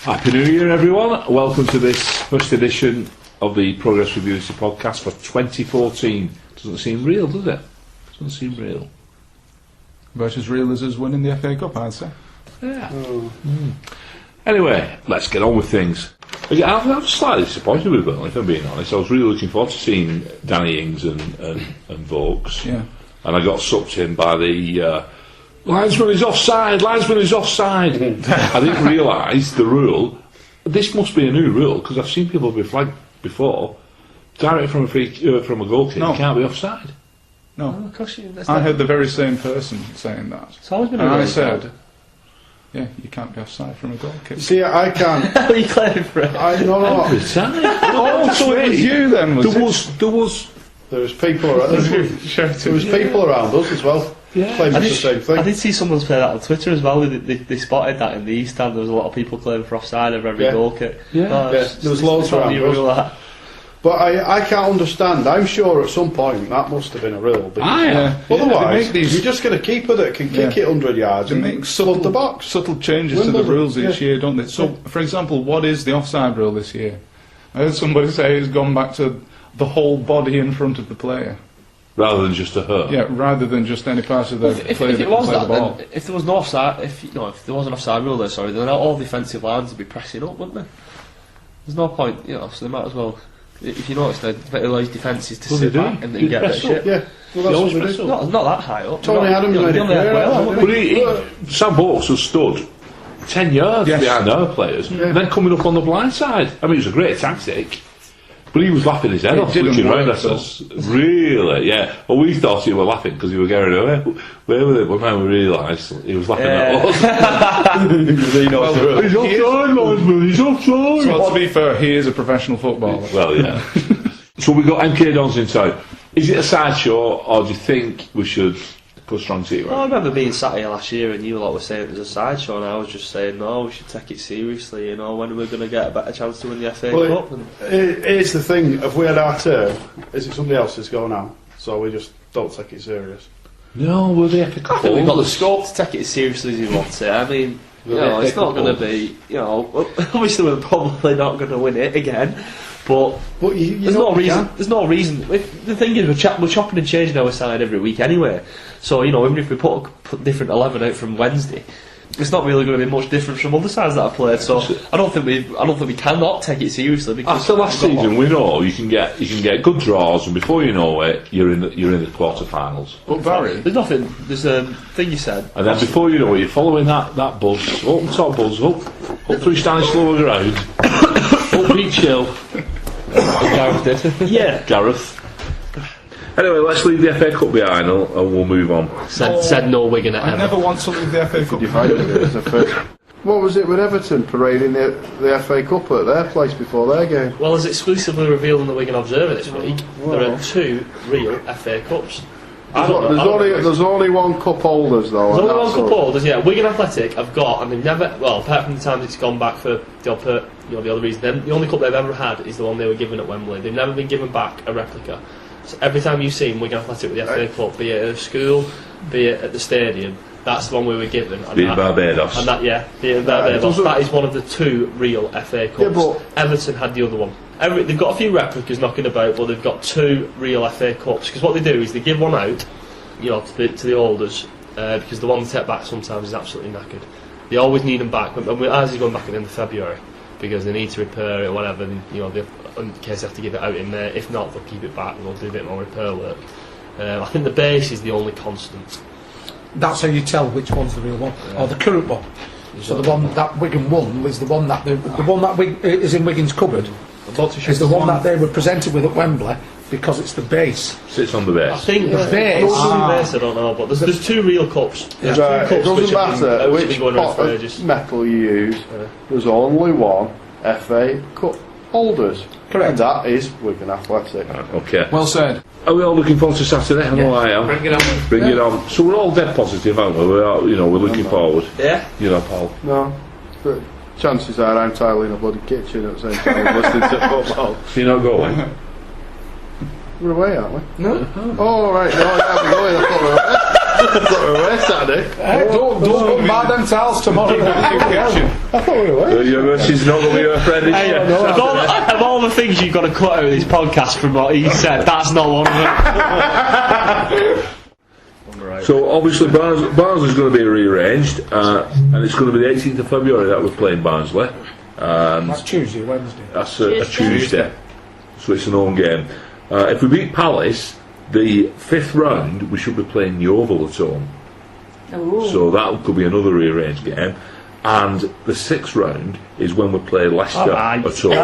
Happy New Year, everyone. Welcome to this first edition of the Progress Review podcast for 2014. Doesn't seem real, does it? Doesn't seem real. About as real as us winning the FA Cup, I'd say. Yeah. Anyway, let's get on with things. I'm slightly disappointed with Burnley, if I'm being honest. I was really looking forward to seeing Danny Ings and Vokes. Yeah. And I got sucked in by the linesman is offside, linesman is offside. I didn't realise the rule. This must be a new rule, because I've seen people be flagged before. Direct from a goal kick, No. You can't be offside. No. Oh, of course I heard the very same person saying that. It's always been a And rule. I said, yeah, you can't be offside from a goal kick. See, I can't. How are you claiming for it? I know. Every time. Oh, so it was you then, was There was. There was people around. There was people around us as well. Yeah. Claiming the same I thing. did see someone say that on Twitter as well. They spotted that in the East Stand. There was a lot of people claiming for offside over every Yeah. goal kick. Yeah. Oh, Yeah, it's- there was it's loads not around a rule, that. But I can't understand. I'm sure at some point that must have been a rule. Yeah. Otherwise, they make these, you just get a keeper that can kick it 100 yards they and make flood the box. subtle changes to the Wimbledon, rules each yeah. year, don't they? So, for example, what is the offside rule this year? I heard somebody say it's gone back to the whole body in front of the player. Rather than just a hurt. Yeah, rather than just any part of the If player it that was can play that, the ball. then if there was no offside, if there was an offside rule there, then all defensive lines would be pressing up, wouldn't they? There's no point, so they might as well. If you notice, they allow his defences to Well, sit they do. back and They get a bit press of shit. Yeah, well, that's always what they press do. up. Not that high up. Tony Adams made it they only had clear, well, hasn't But Sam Vokes has stood 10 yards Yes. behind our players, and then coming up on the blind side. I mean, it was a great tactic. But he was laughing his head It off, didn't looking round work, at us. Really, yeah. Well, we thought he was laughing because he was going away. Where was it? But now we realised he was laughing at us. He knows the rule. He's offside, linesman, he's offside. So, to be fair, he is a professional footballer. Well, yeah. So we got MK Dons inside. Is it a sideshow, or do you think we should put a strong team Well, I right? remember being sat here last year and you lot were saying it was a sideshow, and I was just saying, no, we should take it seriously, when are we going to get a better chance to win the FA Well, Cup? And Here's the thing: if we had our turn, is it somebody else's go now? So we just don't take it serious. No, we're the FA I Cup. think we've got the scope to take it as seriously as we want to. I mean, it's not going to be, obviously we're probably not going to win it again, but But you there's know no what you reason. can. There's no reason. The thing is, we're chopping and changing our side every week anyway. So even if we put different 11 out from Wednesday, it's not really going to be much different from other sides that have played. So I don't think we cannot take it seriously because After last we've got season, we know you can get good draws, and before you know it, you're in the quarter-finals. But Barry, There's nothing. There's a thing you said. And then before you know it, you're following that buzz, up the top buzz, up through Stanislaw lower ground, up Beach Hill. Gareth did. Yeah, Gareth. Anyway, let's leave the FA Cup behind and we'll move on. Said no Wigan at I ever. never want to leave the FA Cup. What was it with Everton parading the FA Cup at their place before their game? Well, as exclusively revealed in the Wigan Observer this week, there are 2 real FA Cups. There's only one cup holders though. There's and only one that's cup all. holders, yeah. Wigan Athletic have got, and they've never, well, apart from the times it's gone back for the other reason, the only cup they've ever had is the one they were given at Wembley. They've never been given back a replica. So every time you've seen Wigan Athletic with the FA Cup, be it at a school, be it at the stadium, that's the one we were given. And Being Barbados. And that, yeah, being Barbados. That is one of the 2 real FA Cups. Yeah, but Everton had the other one. They've got a few replicas knocking about, but they've got 2 real FA Cups. Because what they do is they give one out, to the holders, because the one they take back sometimes is absolutely knackered. They always need them back. Ours is going back at the end of February because they need to repair it or whatever. And, in case they have to give it out in May. If not, they'll keep it back and they'll do a bit more repair work. I think the base is the only constant. That's how you tell which one's the real one, or the current one. So the one that Wigan won was the one that the one that is in Wigan's cupboard is the one that they were presented with at Wembley because it's the base. Sits on the I base. think the base. base, I don't know, but there's 2 real cups. There's 2 Right, it cups which doesn't have been matter out which been going around pot for of ages. metal you use. There's only one FA Cup holders. Correct. And that is Wigan Athletic. Okay. well said. Are we all looking forward to Saturday? I know I am. Bring it on. Bring it on. So we're all dead positive, aren't we? We're looking forward. Yeah. Paul. No, but chances are I'm tiling a bloody kitchen at the same time listening to football. You're not going? We're away, aren't we? No. Oh, right, no, yeah, we're going. I thought we were away. That's what we were Saturday. Hey, don't put bad them towels tomorrow. I thought we were. She's not going to be your friend, is she? Of all the things you've got to cut out of this podcast from what he said, that's not one of them. So obviously Barnsley's going to be rearranged, and it's going to be the 18th of February that we're playing Barnsley. That's Tuesday, Wednesday. That's a Tuesday, so it's an home game. If we beat Palace, the 5th round we should be playing Yeovil at home. Ooh. So that could be another rearranged game. And the 6th round is when we play Leicester at home.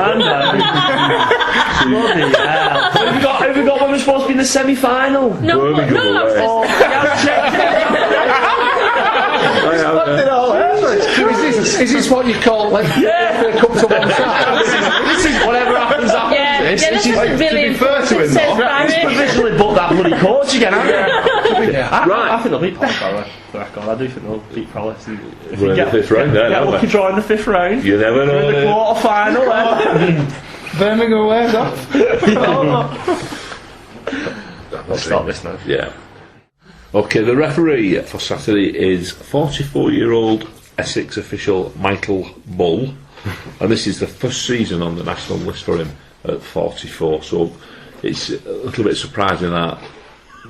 Bloody hell. Have we got when we're supposed to be in the semi-final? No, Birmingham no, away. no. Is this what you call like FA Cup to one side? This is whatever happens after Yeah, this. this isn't really fair to him, says though, He's Barry. provisionally booked that bloody coach again, hasn't he? Right. I think they'll beat Palace, by the record. I do think they'll beat Palace. We're in the 5th round there, Get a aren't lucky we? draw in the 5th round. You never know. In the quarter final. Birmingham away, Let's start this now. Yeah. Okay, the referee for Saturday is 44-year-old Essex official Michael Bull, and this is the first season on the national list for him at 44, so it's a little bit surprising that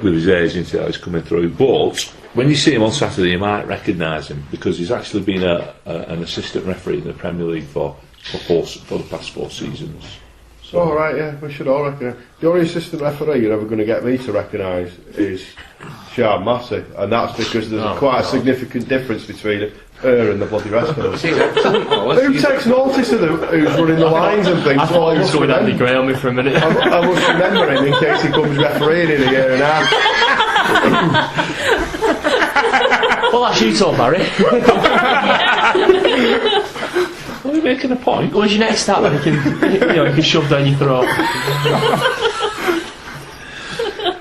with his age, isn't it, how he's coming through. But when you see him on Saturday, you might recognise him because he's actually been an assistant referee in the Premier League for the past 4 seasons. So, All right, yeah, we should all recognise. The only assistant referee you're ever going to get me to recognise is Sian Massey, and that's because there's quite a significant difference between her and the bloody rest of us. Who takes notice of who's running the lines and things? I thought he was going Andy remember, Gray on me for a minute. I must remember him in case he comes refereeing in a year and a half. Well, that's you talk, Barry. are you making a point? What's your next stat that you can shove down your throat?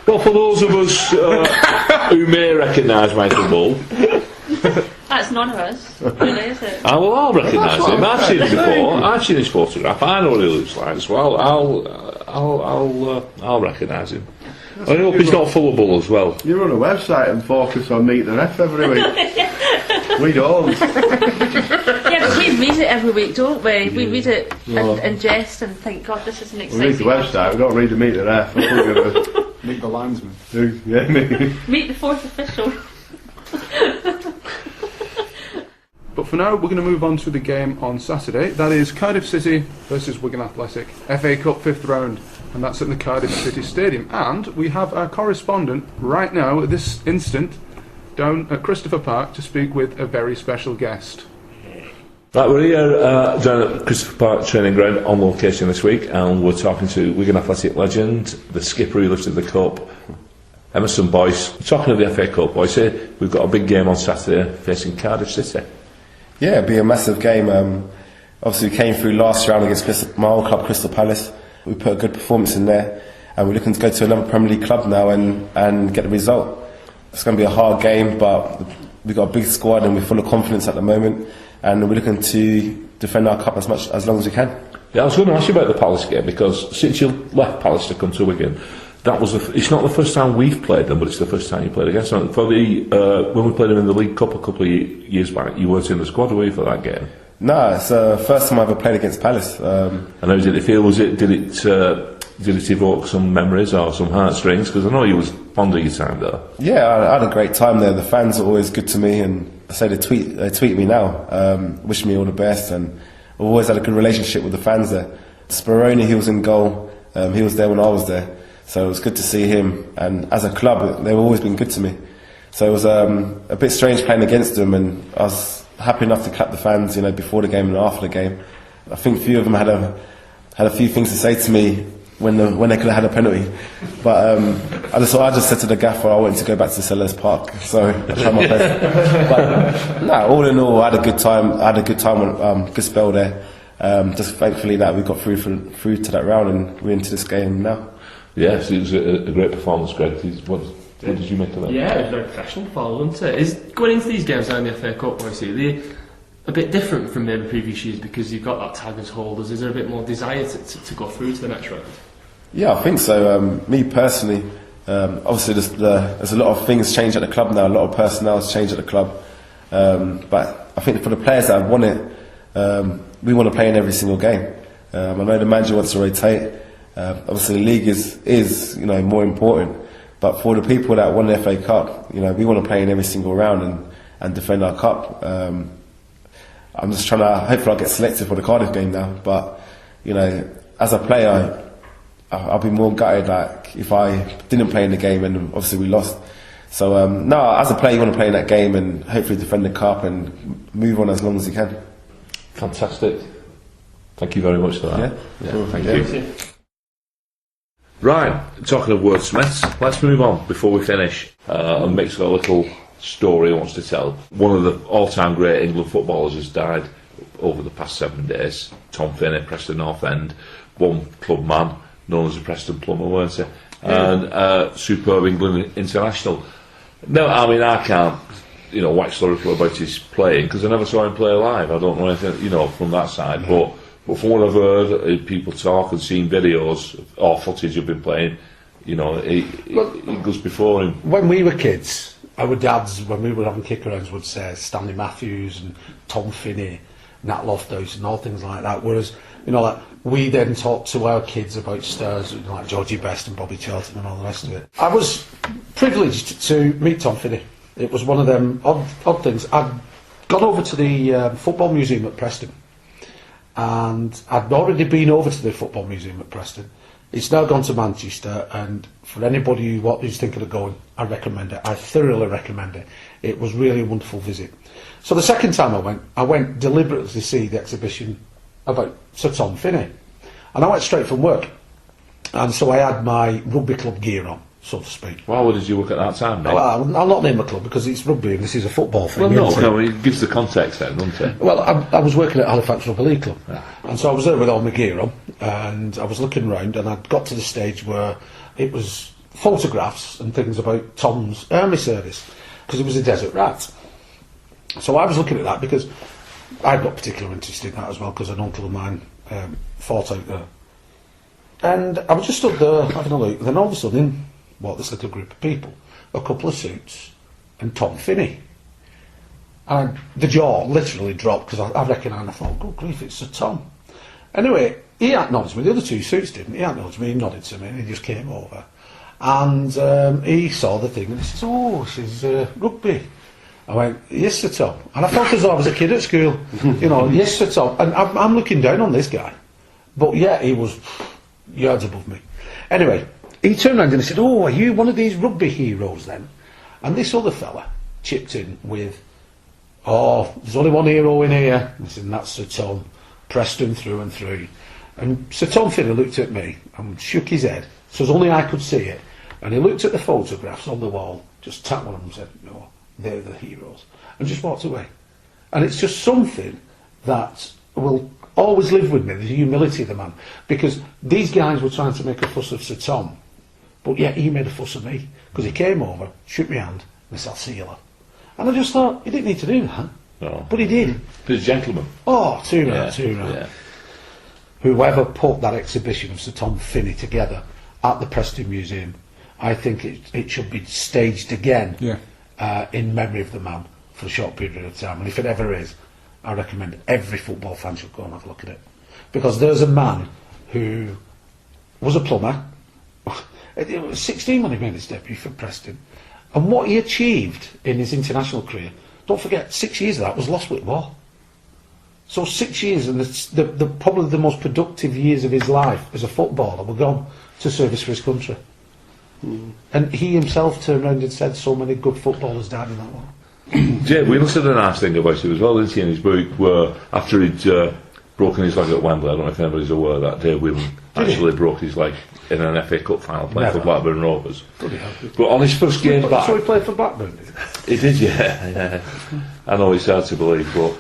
Well, for those of us who may recognise Michael Bull, That's none of us, really, is it? I'll recognise him. I've seen him before. I've seen his photograph. I know what he looks like, so I'll recognise him. I hope he's not full of bull as well. You run a website and focus on Meet the Ref every week. We don't. Yeah, but we read it every week, don't we? We read it and jest and think, God, this is an We exciting read the website, we don't read the Meet the Ref. I think we're gonna Meet the linesman. do, yeah, me. Meet the 4th official. But for now, we're going to move on to the game on Saturday. That is Cardiff City versus Wigan Athletic, FA Cup 5th round, and that's at the Cardiff City Stadium. And we have our correspondent right now, at this instant, down at Christopher Park to speak with a very special guest. Right, we're here down at Christopher Park training ground on location this week, and we're talking to Wigan Athletic legend, the skipper who lifted the cup, Emerson Boyce. We're talking of the FA Cup, Boyce. We've got a big game on Saturday facing Cardiff City. Yeah, it'd be a massive game. Obviously, we came through last round against my old club, Crystal Palace. We put a good performance in there, and we're looking to go to another Premier League club now and get the result. It's going to be a hard game, but we've got a big squad and we're full of confidence at the moment, and we're looking to defend our cup as long as we can. Yeah, I was going to ask you about the Palace game, because since you left Palace to come to Wigan, that was it's not the first time we've played them, but it's the first time you played against them. For the when we played them in the League Cup a couple of years back, you weren't in the squad, were you, for that game? No, it's the first time I ever played against Palace. And how did it feel? Did it evoke some memories or some heartstrings? Because I know you was fond of your time there. Yeah, I had a great time there. The fans are always good to me, and I say they tweet me now, wishing me all the best, and I've always had a good relationship with the fans there. Speroni, he was in goal. He was there when I was there. So it was good to see him, and as a club, they've always been good to me. So it was a bit strange playing against them, and I was happy enough to clap the fans, before the game and after the game. I think a few of them had a few things to say to me when they could have had a penalty, but I just said to the gaffer I wanted to go back to Sellers Park, so I tried my best. But all in all, I had a good time. Good spell there. Just thankfully that we got through to that round, and we're into this game now. Yes, it was a great performance, Greg. What did you make of that? Yeah, it was very professional performance, wasn't it? Is going into these games now in the FA Cup, obviously, they're a bit different from maybe previous years because you've got that tag as holders. Is there a bit more desire to go through to the next round? Yeah, I think so. Me personally, Obviously, there's a lot of things changed at the club now. A lot of personnel has changed at the club. But I think for the players that have won it, we want to play in every single game. I know the manager wants to rotate. Obviously, the league is more important. But for the people that won the FA Cup, we want to play in every single round and defend our cup. I'm just trying to. Hopefully, I'll get selected for the Cardiff game now. But as a player, I'll be more gutted like if I didn't play in the game and obviously we lost. So no, as a player, you want to play in that game and hopefully defend the cup and move on as long as you can. Fantastic. Thank you very much for that. Yeah. Thank you. Right, talking of wordsmiths, let's move on before we finish. And Mick's got a little story he wants to tell. One of the all-time great England footballers has died over the past 7 days. Tom Finney, Preston North End, one club man known as the Preston Plumber, weren't he? And superb England international. No, I mean I can't, wax lyrical about his playing because I never saw him play live. I don't know anything, from that side, but from what I've heard, people talk and seen videos or footage of him playing, he goes before him. When we were kids, our dads, when we were having kick-arounds, would say Stanley Matthews and Tom Finney, Nat Loftus and all things like that. Whereas, we then talked to our kids about stars like Georgie Best and Bobby Charlton and all the rest of it. I was privileged to meet Tom Finney. It was one of them odd things. I'd gone over to the Football Museum at Preston. And I'd already been over to the Football Museum at Preston. It's now gone to Manchester, and for anybody who's thinking of going, I recommend it. I thoroughly recommend it. It was really a wonderful visit. So the second time I went deliberately to see the exhibition about Sir Tom Finney. And I went straight from work. And so I had my rugby club gear on, so to speak. Why did you work at that time, mate? Well, I'll not name my club because it's rugby and this is a football thing. Well, no, it gives the context then, doesn't it? Well, I was working at Halifax Rugby League Club, and so I was there with all my gear on, and I was looking around, and I'd got to the stage where it was photographs and things about Tom's army service, because he was a desert rat. So I was looking at that because I got particular interest in that as well, because an uncle of mine fought out there. And I was just stood there having a look, and then all of a sudden, this little group of people, a couple of suits, and Tom Finney. And the jaw literally dropped because I recognised, I thought, good grief, it's Sir Tom. Anyway, he acknowledged me, the other two suits didn't. He acknowledged me, he nodded to me, and he just came over. And he saw the thing, and he says, oh, she's rugby. I went, yes, Sir Tom. And I felt as though I was a kid at school. Yes, Sir Tom. And I'm looking down on this guy. But yeah, he was yards above me. Anyway, he turned around and he said, oh, are you one of these rugby heroes then? And this other fella chipped in with, oh, there's only one hero in here. I said, and that's Sir Tom, Preston through and through. And Sir Tom Finney looked at me and shook his head, so as only I could see it. And he looked at the photographs on the wall, just tapped one of them and said, no, they're the heroes. And just walked away. And it's just something that will always live with me, the humility of the man. Because these guys were trying to make a fuss of Sir Tom, but yet he made a fuss of me. Because he came over, shook my hand, and said, I'll see you lot. And I just thought, he didn't need to do that. No. But he did. He's a gentleman. Oh, too right. Yeah. Whoever put that exhibition of Sir Tom Finney together at the Preston Museum, I think it should be staged again in memory of the man for a short period of time. And if it ever is, I recommend every football fan should go and have a look at it. Because there's a man who was a plumber. He was 16 when he made his debut for Preston. And what he achieved in his international career, don't forget, 6 years of that was lost with war. So 6 years, and the probably the most productive years of his life as a footballer were gone to service for his country. And he himself turned around and said so many good footballers died in that war. Jay Wheeler said a nice thing about it as well, didn't he, in his book, where after he'd broken his leg at Wembley, I don't know if anybody's aware that Dave Whelan actually broke his leg in an FA Cup final playing for Blackburn Rovers. But on his first game back... So he played for Blackburn, did he? He did, yeah. I know it's hard to believe, but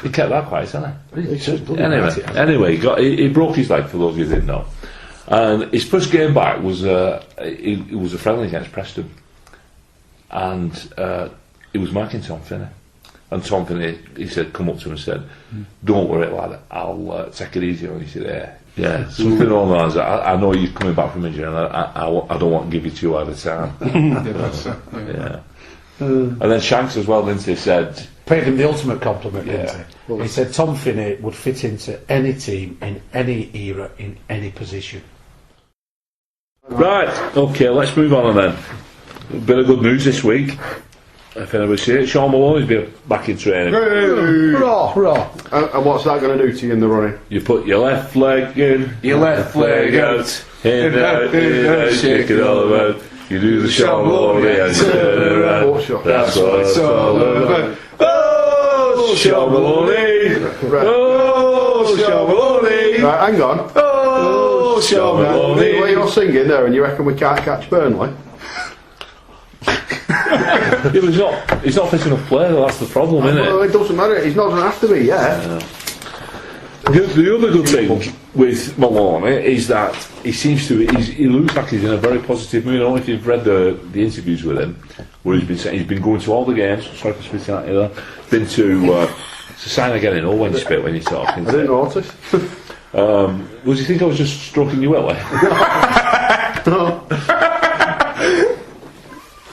he kept that quiet, hasn't he? Anyway, he broke his leg, for those of you who didn't know. And his first game back was it was a friendly against Preston. And he was marking Tom Finney. And Tom Finney, he said, come up to him and said, "Don't worry, lad, I'll take it easy on you today." Yeah, something along the lines. I know you're coming back from injury, and I don't want to give you too hard a time. Yeah. And then Shanks as well, didn't he? Said, paid him the ultimate compliment, didn't he? He said Tom Finney would fit into any team, in any era, in any position. right, okay, let's move on then. A bit of good news this week. If anybody see it, Sean Maloney's been back in training. Hurrah, hurrah. And what's that going to do to you in the running? You put your left leg in, your left leg out, in out, shake it all about. You do the Sean Maloney and turn around. That's what it's all about. Oh, Sean Maloney! Oh, Sean Maloney! Right, hang on. Oh, Sean Maloney! What you're singing there, and you reckon we can't catch Burnley? Yeah, but he's not fit enough player, that's the problem, isn't it? Well, it doesn't matter. He's not going to have to be yet. The other good thing with Maloney is that he seems to. He looks like he's in a very positive mood. I don't know if you've read the interviews with him, where he's been saying he's been going to all the games. Sorry for spitting at you there. Been to. It's a sign of getting old when you spit when you're talking. I didn't notice. Would you think I was just stroking you willy?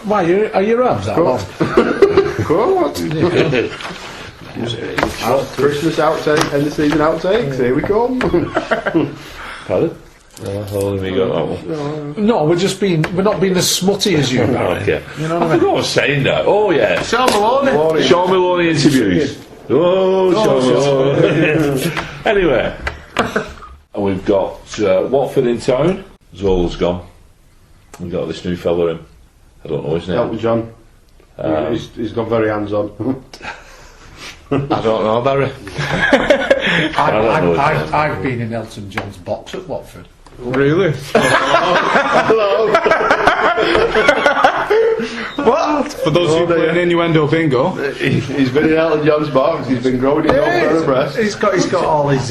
Why, are your arms that long? What? Christmas outtakes, end of season outtakes. Here we come. Pardon? How have we got that one? No, we're not being as smutty as you, Barry. Okay. You know what I forgot what I was saying now. Oh yeah. Sean Maloney. Sean Maloney interviews. Oh, Sean Maloney. Anyway, and we've got Watford in town. Zola's gone. We've got this new fella in. I don't know his name. Elton John. He's gone very hands-on. I don't know, Barry. I've been in Elton John's box at Watford. Really? Hello. What? For those who play an innuendo bingo. He's been in Elton John's box. He's been growing his own pair of breasts. He's got all his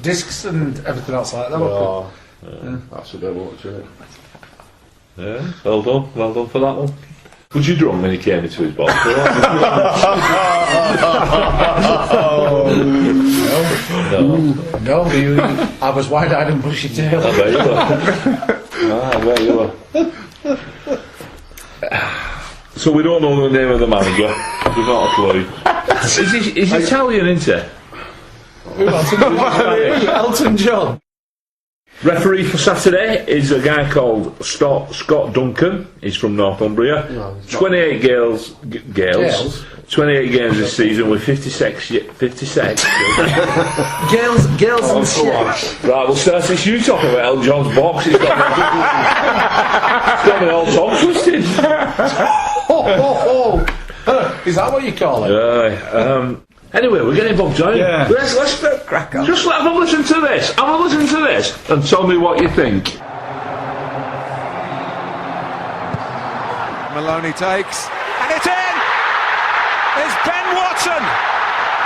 discs and everything else like that. Oh, that's a bit much, isn't it? Yeah, well done for that one. Was you drunk when he came into his box? No. I was wide-eyed and bushy-tailed. I bet you were. So we don't know the name of the manager. We've not a clue. He's Italian, isn't he? Elton John. Referee for Saturday is a guy called Scott Duncan. He's from Northumbria. 28 Gales. 28 games this season with 56. Girls and shit. Right, well, Cersei, you talk about Elton John's box. It's got me all tongue twisted. Is that what you call it? Anyway, we're getting bogged down. Yeah. Let's crack on. Just have a listen to this. Have a listen to this and tell me what you think. Maloney takes, and it's in! It's Ben Watson!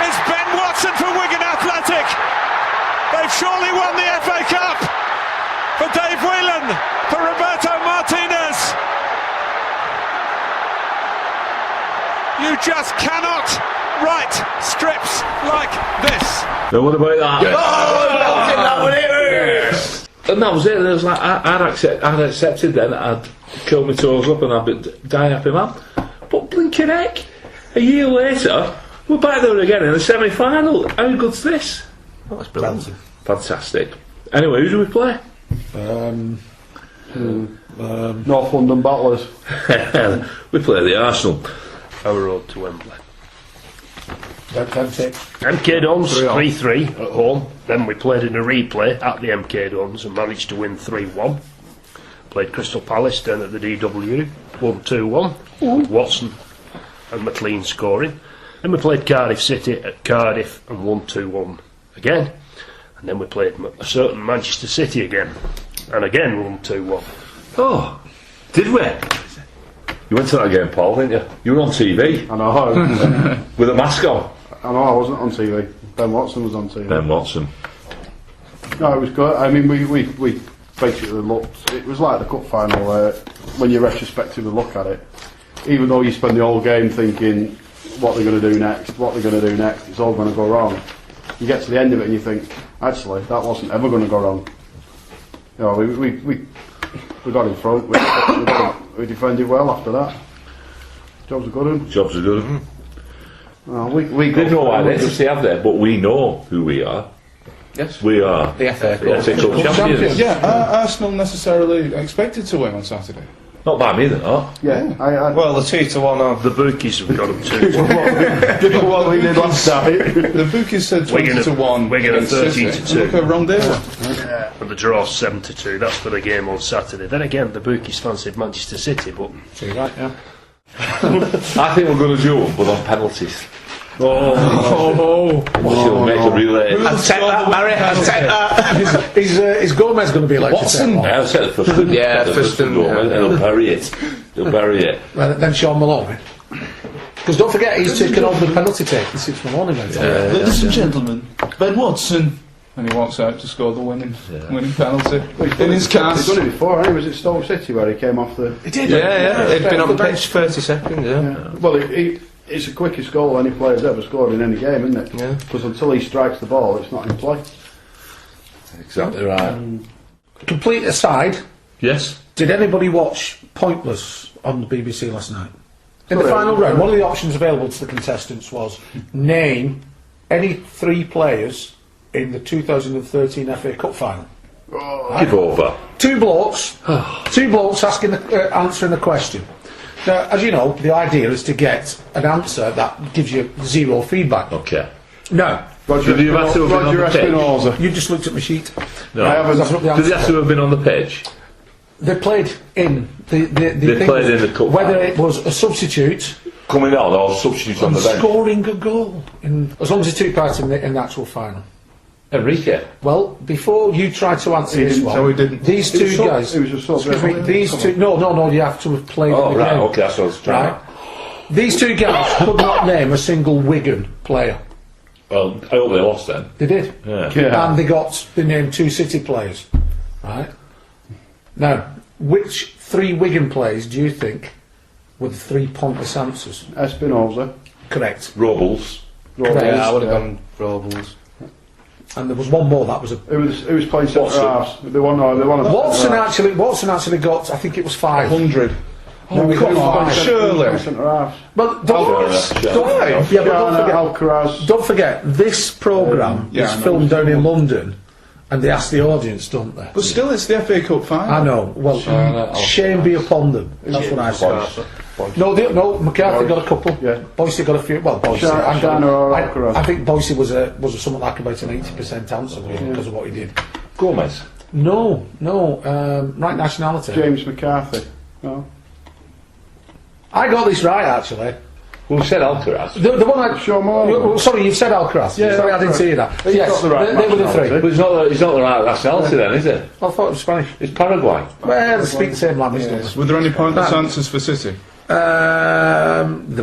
It's Ben Watson for Wigan Athletic! They've surely won the FA Cup! For Dave Whelan, for Roberto Martinez! You just cannot write strips like this! So what about that? That was it. And that was it. It was like I'd accepted then. I'd curl my toes up and I'd be die happy man. But blinking heck, a year later, we're back there again in the semi-final. How good's this? Oh, that's brilliant. Fantastic. Anyway, who do we play? North London Battlers. We play the Arsenal. Our road to Wembley. Fantastic. MK Dons 3-3 at home. Then we played in a replay at the MK Dons and managed to win 3-1. Played Crystal Palace then at the DWU, won 2-1 with Watson and McLean scoring. Then we played Cardiff City at Cardiff and won 2-1 again. And then we played a certain Manchester City again and again won 2-1. Oh, did we? You went to that game, Paul, didn't you? You were on TV. I know. With a mask on. I know, I wasn't on TV. Ben Watson was on TV. Ben Watson. No, it was good. I mean, we basically looked. It was like the cup final when you retrospectively look at it. Even though you spend the whole game thinking what they're going to do next, it's all going to go wrong. You get to the end of it and you think, actually, that wasn't ever going to go wrong. You know, we got in front, we defended well after that. Jobs are good. Jobs are good. Well, we They know what identity have there, but we know who we are. Yes. We are The FA the FA Cup champions. Yeah, are Arsenal necessarily expected to win on Saturday? Not by me, they're not. Yeah, Well, the 2-1 of the bookies have got them 2-1. given what we did last night. The bookies said 20-1. Wigan at against City. 13-2. Look at wrong day. And the draw 7-2. That's for the game on Saturday. Then again, the bookies fancied Manchester City, but So you're right, yeah. I think we're going to do them, but on penalties. Oh, She'll make a relay. I'll take that, Barry. I'll take that. Is Gomez going to be elected? Watson? I'll say the first one. Yeah, the first one, one. He'll bury it. He'll bury it. Well, then Sean Maloney. Because don't forget, he's taken over the penalty take. The 6 Maloney went on. Ladies and gentlemen, Ben Watson. And he walks out to score the winning penalty in his cast. He's done it before, hasn't he? Was it Stoke City where he came off the... He did. Yeah. He'd He'd been on the pitch 30 seconds, Well, it's the quickest goal any player's ever scored in any game, isn't it? Yeah. Because until he strikes the ball, it's not in play. Exactly right. Complete aside, Yes. did anybody watch Pointless on the BBC last night? In the final round, one of the options available to the contestants was name any 3 players in the 2013 FA Cup final. Give over. Two blokes asking answering a question. Now, as you know, the idea is to get an answer that gives you 0 feedback. Okay. No, Did you have to have been on the pitch? Espinosa. you just looked at my sheet. No. I haven't- That's not the Did they answer. have to have been on the pitch? They played in the They thing played was in the cup whether final. it was a substitute Coming on or substitutes on and the bench? scoring a goal, as long as he took part in the actual final. Enrique. Well, before you try to answer He this didn't, one, so he didn't. these He was two sub- guys. he was a sub, Excuse me, yeah. these two. No, you have to have played Oh, in the right, game. okay, that's what I was trying. Right. These two guys could not name a single Wigan player. Well, I hope they lost then. They did. Yeah. And they named 2 City players. Right. Now, which 3 Wigan players do you think were the 3 pointless answers? Espinosa. Correct. Robles. Correct. Yeah, I would have gone Robles. And there was one more. That was a. Who was playing centre Watson. halves? They won Watson actually got. I think it was 5. 100. No, he come got on, 5. surely. Centre halves. Well, don't forget. Don't forget. This programme Yeah, is I know. filmed down in London, and they ask the audience, don't they? But still, it's the FA Cup final. I know. Well, shame be upon them. That's what I say. No, McCarthy got a couple. Yeah. Boyce got a few. Well, Boyce. Shana or Alcaraz. I think Boyce was something like about an 80% answer because of what he did. Gomez. No. Right nationality. James McCarthy. No. I got this right actually. Who said Alcaraz? The one I. Sean Maloney. Sorry, you've said Alcaraz. Yeah, sorry, I didn't Alcaraz. see that. He's Yes, got the right they were the 3. nationality. But he's not the right nationality then, is it? I thought it was Spanish. It's Paraguay. Well, they speak the same language. don't they? Were there any pointless answers for City? They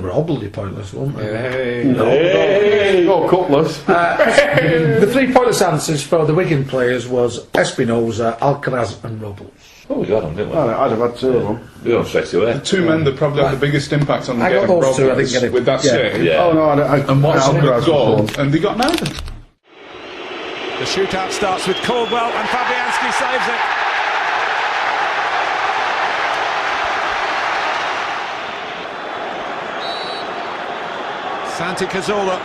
were all bloody pointless, weren't they? Hey! No, Cutlass. The 3 pointless answers for the Wigan players was Espinosa, Alcaraz and Robles. Oh, we got them, didn't we? I'd have had 2 of them. We got them straight away. The 2 men that probably had the biggest impact on the I got game. those 2, I didn't Robles get it. with that Yeah. save. Yeah. Oh no, And Watson Alcaraz with goal, was one. and they got neither. The shootout starts with Caldwell and Fabianski saves it. Santi Cazorla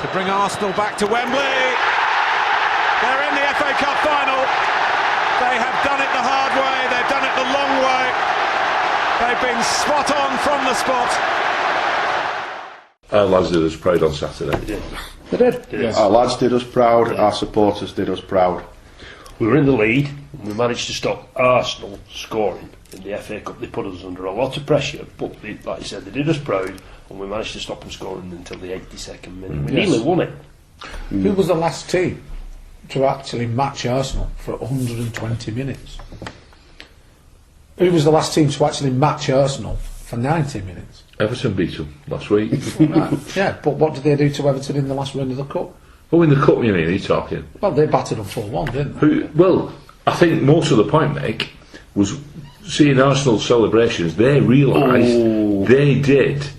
to bring Arsenal back to Wembley. They're in the FA Cup final. They have done it the hard way, they've done it the long way. They've been spot on from the spot. Our lads did us proud on Saturday. They did. Yes. Our lads did us proud, our supporters did us proud. we were in the lead and we managed to stop Arsenal scoring in the FA Cup. They put us under a lot of pressure, but they, like you said, they did us proud and we managed to stop them scoring until the 82nd minute. We nearly won it. Who was the last team to actually match Arsenal for 120 minutes? Who was the last team to actually match Arsenal for 90 minutes? Everton beat them last week. Right. Yeah, but what did they do to Everton in the last round of the Cup? Oh, in the cup, you mean? Are you talking? Well, they battered them 4-1, didn't they? Well, I think most of the point, Mick, was seeing Arsenal's celebrations. They realised they did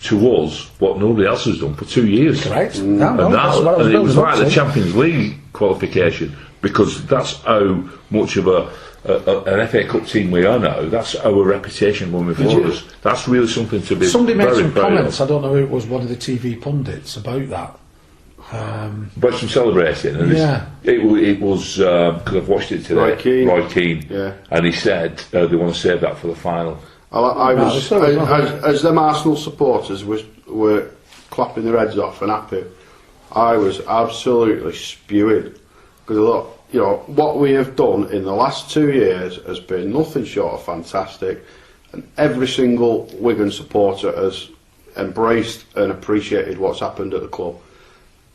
to us what nobody else has done for 2 years. Correct. And, No, that's what I was and it was building up like the to. Champions League qualification, because that's how much of an FA Cup team we are now. That's our reputation going before us. That's really something to be Somebody made very some proud comments, of. I don't know who it was, one of the TV pundits, about that. But some celebrating, and Yeah. it was because I've watched it today. Roy Keane. Keane, and he said they want to save that for the final. I was, it's very as them Arsenal supporters were clapping their heads off and happy, I was absolutely spewing, because look, you know, what we have done in the last 2 years has been nothing short of fantastic, and every single Wigan supporter has embraced and appreciated what's happened at the club.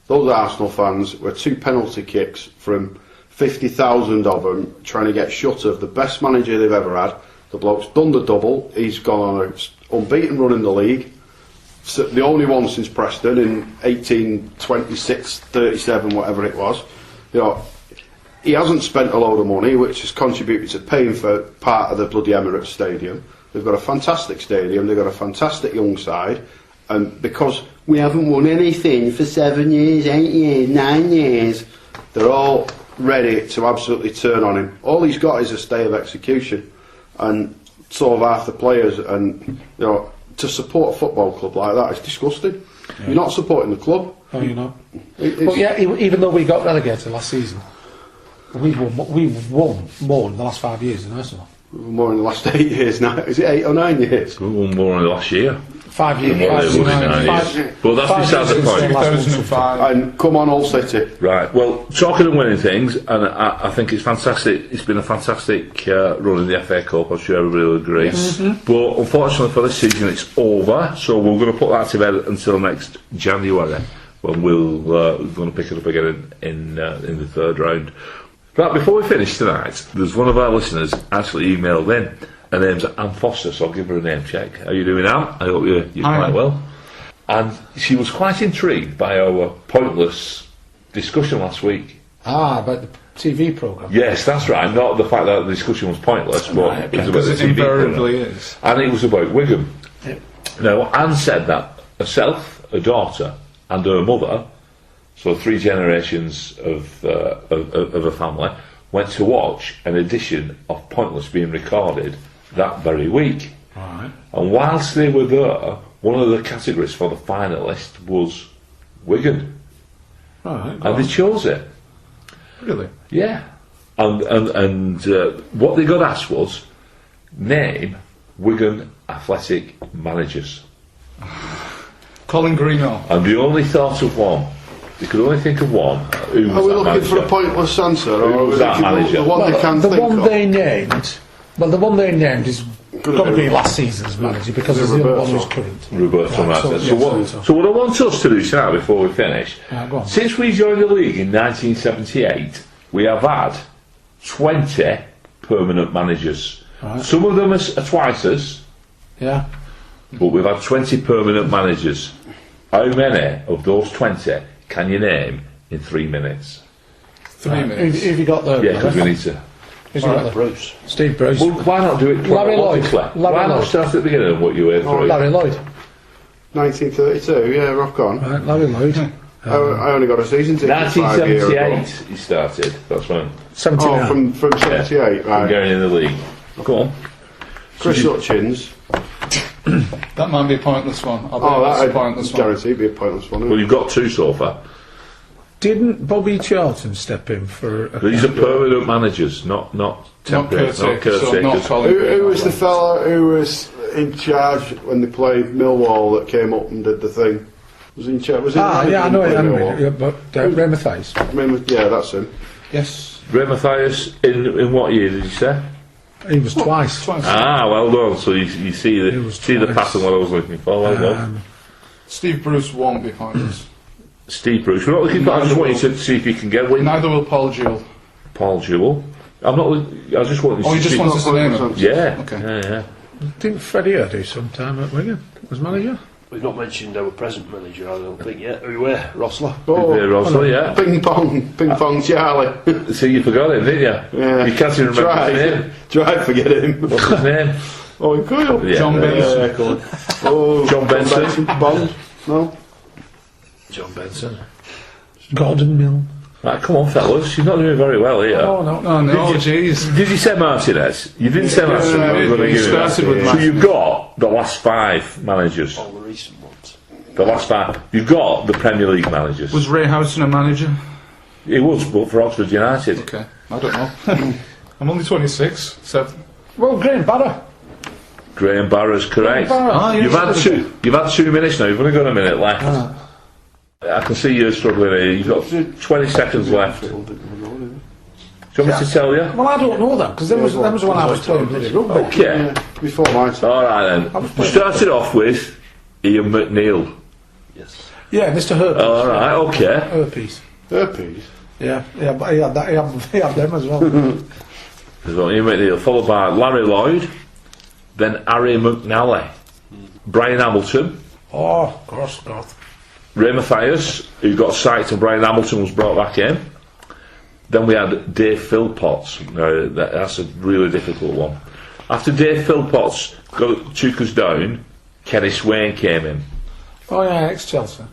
Those Arsenal fans were 2 penalty kicks from 50,000 of them trying to get shut of the best manager they've ever had. The bloke's done the double. He's gone on an unbeaten run in the league. So the only one since Preston in 1826, 37, whatever it was. You know, he hasn't spent a load of money, which has contributed to paying for part of the bloody Emirates Stadium. They've got a fantastic stadium. They've got a fantastic young side. And because we haven't won anything for 7 years, 8 years, 9 years, they're all ready to absolutely turn on him. All he's got is a stay of execution, and so have half the players. And you know, to support a football club like that is disgusting. You're not supporting the club. Oh, you're not. But yeah, even though we got relegated last season, we've won more in the last 5 years than Arsenal. More in the last 8 years now. Is it 8 or 9 years? We won more in the last year. 5 years. Well, it was 9 years. But that's beside the point. 2005. And come on, Hull City. Right. Well, talking of winning things, and I think it's fantastic. It's been a fantastic run in the FA Cup. I'm sure everybody will agree. Yes. But unfortunately for this season, it's over. So we're going to put that to bed until next January, when we're going to pick it up again in the third round. Right. Before we finish tonight, there's one of our listeners actually emailed in. Her name's Anne Foster, so I'll give her a name check. How are you doing, Anne? I hope you're quite well. And she was quite intrigued by our pointless discussion last week. Ah, about the TV programme. Yes, that's right. Not the fact that the discussion was pointless, but Right, okay. it was about the Because it TV invariably programme. is. And it was about Wigan. Yep. Now, Anne said that herself, her daughter, and her mother, so 3 generations of a family, went to watch an edition of Pointless being recorded that very week. Right. And whilst they were there, one of the categories for the finalist was Wigan. Right. And they chose it. Really? Yeah. And what they got asked was, name Wigan Athletic managers. Colin Greenall. And they only thought of one. They could only think of one. Who was Are we that looking manager? for a pointless answer, or Who are we was that looking for manager? the one they can the think one of? they named. Well, the one they named is got to be last season's manager, because it's the other one who's current. Roberto Right, Martinez. so- So, yes, so what I want us to do tonight, before we finish, Go on. since we joined the league in 1978, we have had 20 permanent managers. Right. Some of them are twices, Yeah. but we've had 20 permanent managers. How many of those 20 can you name in 3 minutes? 3 minutes. Who've you got there? Yeah, because we need to. Who's you got there? Bruce. Steve Bruce. Well, why not do it Larry Lloyd. chronologically? Larry Why not Lloyd. start at the beginning of what you were through? Larry Lloyd. 1932, yeah, rock on. Right, Larry Lloyd. I only got a season ticket 5 years ago. 1978 he started, that's when. 79. Oh, from 78, From right. going in the league. Go on. Chris Hutchins. That might be a pointless one. I'll Oh, that's that a pointless one. guaranteed be a pointless one. Well, you've got 2 so far. Didn't Bobby Charlton step in for But these are permanent managers, not temporary, caretaker, not so not caretakers. Colin Who was the Greenall. fella who was in charge when they played Millwall that came up and did the thing? Was he in charge? Was he yeah, I know it. Millwall? Yeah, but Ray Mathias. I mean, yeah, that's him. Yes. Ray Mathias, in what year did you say? He was twice. Twice. Ah, well done. So you see It the was pattern twice. what I was looking for. Well done. Steve Bruce won't be pointless. Steve Bruce. We're not looking for. I just want you to see if you can get one. Neither will Paul Jewell. Paul Jewell. I'm not. I just want you Oh, to he just see. wants us to name him? Yeah. Okay. Yeah. Didn't Freddie Earl do some time at Wigan as manager? We've not mentioned our present manager, I don't think yet. Who were? Rossler. Oh, Yeah, Rosler, yeah. ping pong Charlie. See, you forgot him, didn't you? Yeah. You can't even remember his name. Try forget him. What's his name? Oh, Coyle. Yeah, John Benson. Yeah, go on. Oh, John Benson. Bond. No. John Benson. Gordon Mill. Right, come on, fellas. You're not doing very well here. Oh, no. Oh no, jeez. Did you say Martinez? You didn't say Martinez. Yeah, I'm going to we give you that. started with So Martinez. you've got the last 5 managers. All the recent ones. The last 5. You've got the Premier League managers. Was Ray Houghton a manager? He was, but for Oxford United. Okay, I don't know. I'm only 26, so Well, Graham Barrow. Graham Barrow's correct. Ah, yeah. You've had 2 minutes now. You've only got a minute left. I can see you're struggling here. You've got 20 seconds left. Do you want me to tell you? Well, I don't know that, because that was when I was playing bloody rugby. Okay. Before my time. All right then. We started off with Ian McNeil. Yes. Yeah, Mr. Herpes. All right. Okay. Herpes. Herpes. Yeah, but he had that. He had them as well. So Ian McNeil, followed by Larry Lloyd, then Harry McNally, Brian Hamilton, Oh, of course, God. Ray Mathias, who got sacked and Brian Hamilton was brought back in. Then we had Dave Philpotts. Now, that's a really difficult one. After Dave Philpotts took us down, Kenny Swain came in, Oh, yeah, ex-Chelsea.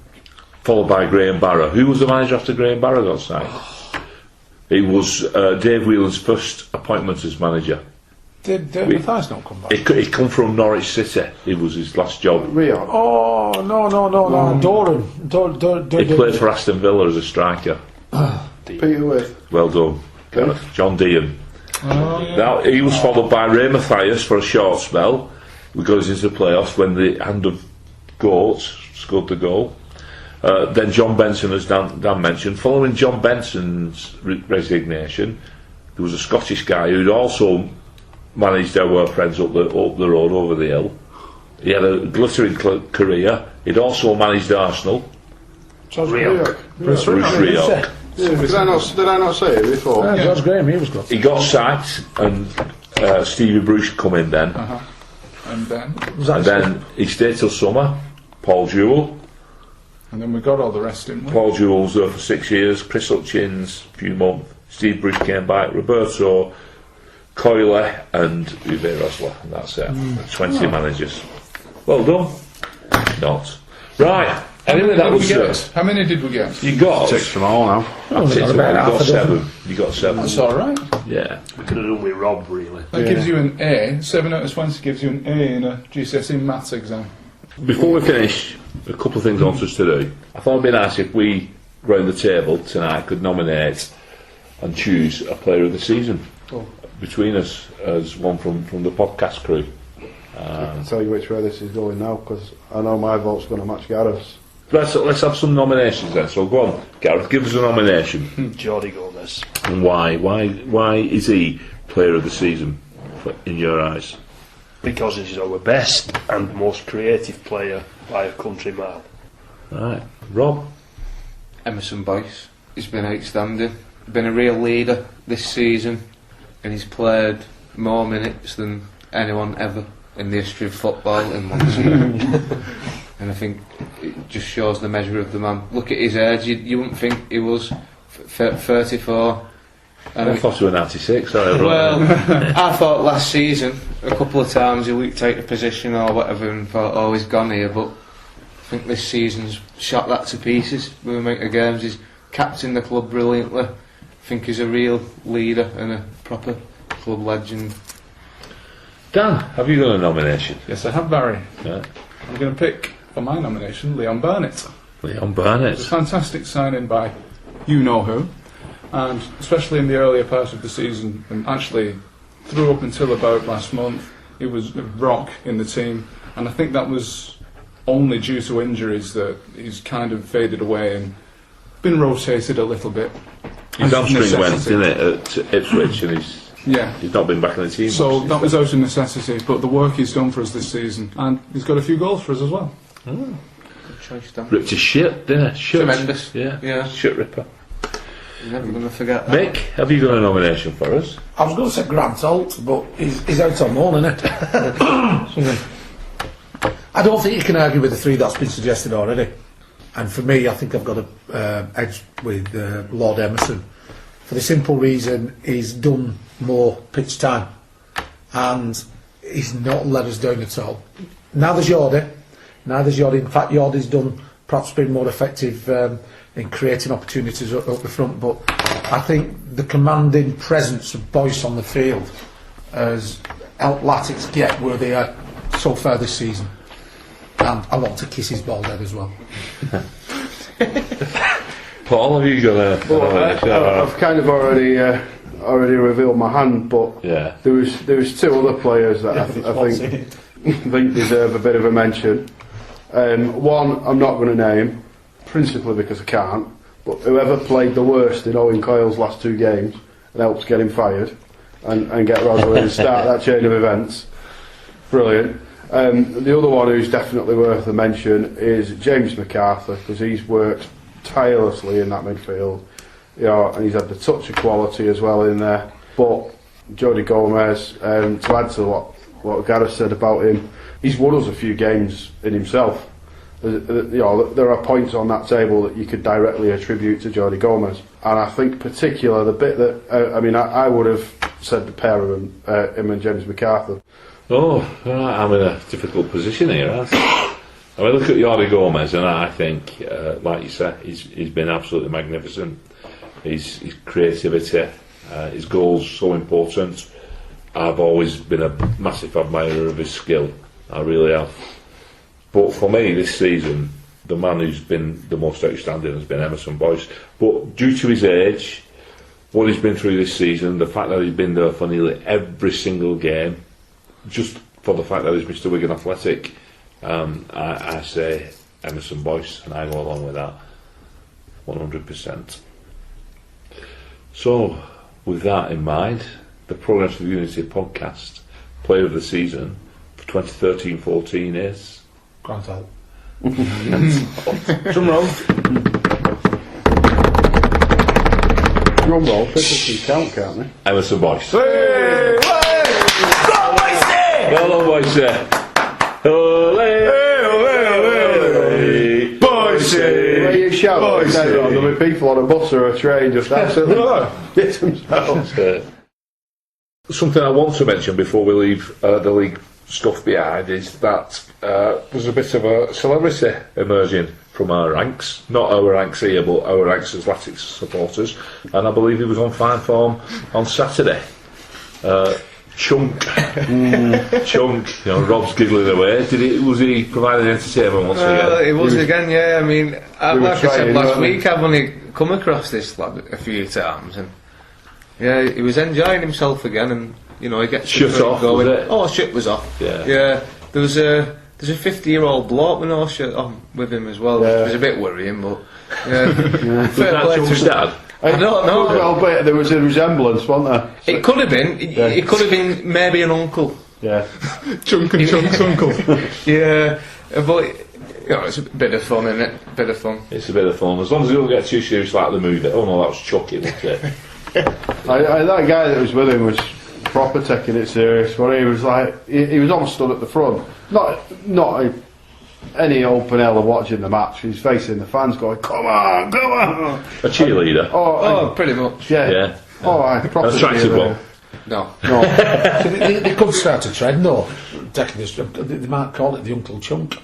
followed by Graham Barrow. Who was the manager after Graham Barrow got sacked? It was Dave Whelan's first appointment as manager. Did Mathias not come back? He come from Norwich City. It was his last job. Rio. Oh, no. Doran. He played for Aston Villa as a striker. Peter With. Well done, Gareth. John Dean. Now he was followed by Ray Mathias for a short spell. We got us into the playoffs when the Hand of Goats scored the goal. Then John Benson, as Dan mentioned. Following John Benson's resignation, there was a Scottish guy who'd also managed our friends up the road over the hill. He had a glittering career. He'd also managed Arsenal. Rioch. Bruce Rioch. Yeah, did I not say it before? Yeah, George Graham, he was good. He got sacked, and Stevie Bruce come in then. and then Was that And then he stayed till summer. Paul Jewell. we got all the rest, didn't we? Paul Jewell's there for 6 years. Chris Hutchins, a few months. Steve Bruce came back. Roberto Coyle and Uwe Rosler. And that's it. 20 managers. Well done. Not. Right. Anyway, that was. How many did we get? You got. 6 from all now. That's it. got You about half got a dozen. 7. You got 7. That's all right. Yeah. We could have done with Rob, really. That gives you an A. 7 out of 20 gives you an A in a GCSE maths exam. Before we finish, a couple of things on us to do. I thought it'd be nice if we, round the table tonight, could nominate and choose a player of the season between us as one from the podcast crew. I'll tell you which way this is going now, because I know my vote's going to match Gareth's. Let's have some nominations then. So go on, Gareth, give us a nomination. Jordi Gomez. And why? Why is he player of the season in your eyes? Because he's our best and most creative player by a country mile. Right, Rob. Emerson Boyce. He's been outstanding. Been a real leader this season, and he's played more minutes than anyone ever in the history of football in one season. And I think it just shows the measure of the man. Look at his age. You wouldn't think he was 34. I thought you were 96. Sorry, Well, I thought last season a couple of times he looked out of position or whatever and thought, oh, he's gone here. But I think this season's shot that to pieces with the amount of games. He's captained the club brilliantly. I think he's a real leader and a proper club legend. Dan, have you got a nomination? Yes, I have, Barry. Yeah. I'm going to pick, for my nomination, Leon Burnett. Leon Burnett. It's a fantastic signing by you-know-who, and especially in the earlier part of the season, and actually through up until about last month, he was a rock in the team, and I think that was only due to injuries that he's kind of faded away and been rotated a little bit. His hamstring went, Necessity. didn't it, at Ipswich, and he's not been back in the team. So much. that was out of necessity, but the work he's done for us this season, and he's got a few goals for us as well. Good choice, Dan. Ripped his shit, didn't he? Shit. Tremendous. Yeah. Shit ripper. You're never going to forget that. Mick, have you got a nomination for us? I was going to say Grant Holt, but he's out on loan, isn't it? I don't think you can argue with the 3 that's been suggested already. And for me, I think I've got a edge with Lord Emerson. For the simple reason he's done more pitch time. And he's not let us down at all. Neither's Yordi. In fact, Yordi's done perhaps been more effective in creating opportunities up the front. But I think the commanding presence of Boyce on the field has helped Latics get where they are so far this season. And I want to kiss his bald head as well. Paul, have you got I've kind of already revealed my hand, but yeah. there was two other players that I think deserve a bit of a mention. One I'm not going to name, principally because I can't, but whoever played the worst in Owen Coyle's last 2 games and helped get him fired and get Roswell and start that chain of events. Brilliant. The other one who's definitely worth a mention is James McArthur, because he's worked tirelessly in that midfield, and he's had the touch of quality as well in there. But Jody Gomez, to add to what Gareth said about him, he's won us a few games in himself. There are points on that table that you could directly attribute to Jody Gomez, and I think particular the bit that I would have said the pair of him and James McArthur. Oh, I'm in a difficult position here. I look at Jordi Gomez, and I think, like you said, he's been absolutely magnificent. His creativity, his goals, so important. I've always been a massive admirer of his skill. I really have. But for me, this season, the man who's been the most outstanding has been Emerson Boyce. But due to his age, what he's been through this season, the fact that he's been there for nearly every single game, just for the fact that he's Mr. Wigan Athletic, I say Emerson Boyce, and I go along with that 100%. So, with that in mind, the Progress of Unity podcast player of the season for 2013-14 is Grant Holt. Drum roll. Drum roll, people can count, can't they? Emerson Boyce. Hey! Well done, Boyce. Ole, Boyce. Where you shout like that, there'll be people on a bus or a train just absolutely hit themselves. Something I want to mention before we leave the league stuff behind is that there's a bit of a celebrity emerging from our ranks. Not our ranks here, but our ranks as Latics supporters. And I believe he was on fine form on Saturday. Chunk, Chunk. Rob's giggling away. Was he providing entertainment once again? It was again, yeah. I mean, like I said last week, I've only come across this lad a few times, and yeah, he was enjoying himself again, and he gets shut off. Going. Was it? Oh, shit was off. Yeah. There's a 50-year-old bloke with no shirt on with him as well. Which was a bit worrying, but Was that Chunk's dad? I don't know. Well, but there was a resemblance, wasn't there? It could have been. It could have been maybe an uncle. Yeah. Chunk and Chunk's uncle. Yeah, but it's a bit of fun, isn't it? Bit of fun. It's a bit of fun. As long as you don't get too serious like the movie. Oh no, that was Chucky, wasn't it? That guy that was with him was proper taking it serious. But he was like, he was almost stood at the front. Not any open hell of watching the match. He's facing the fans going, come on. A cheerleader. Oh, pretty much. Yeah. Oh, proper attractive cheerleader. No. So they could start a trend, though. Taking this, they might call it the Uncle Chunk.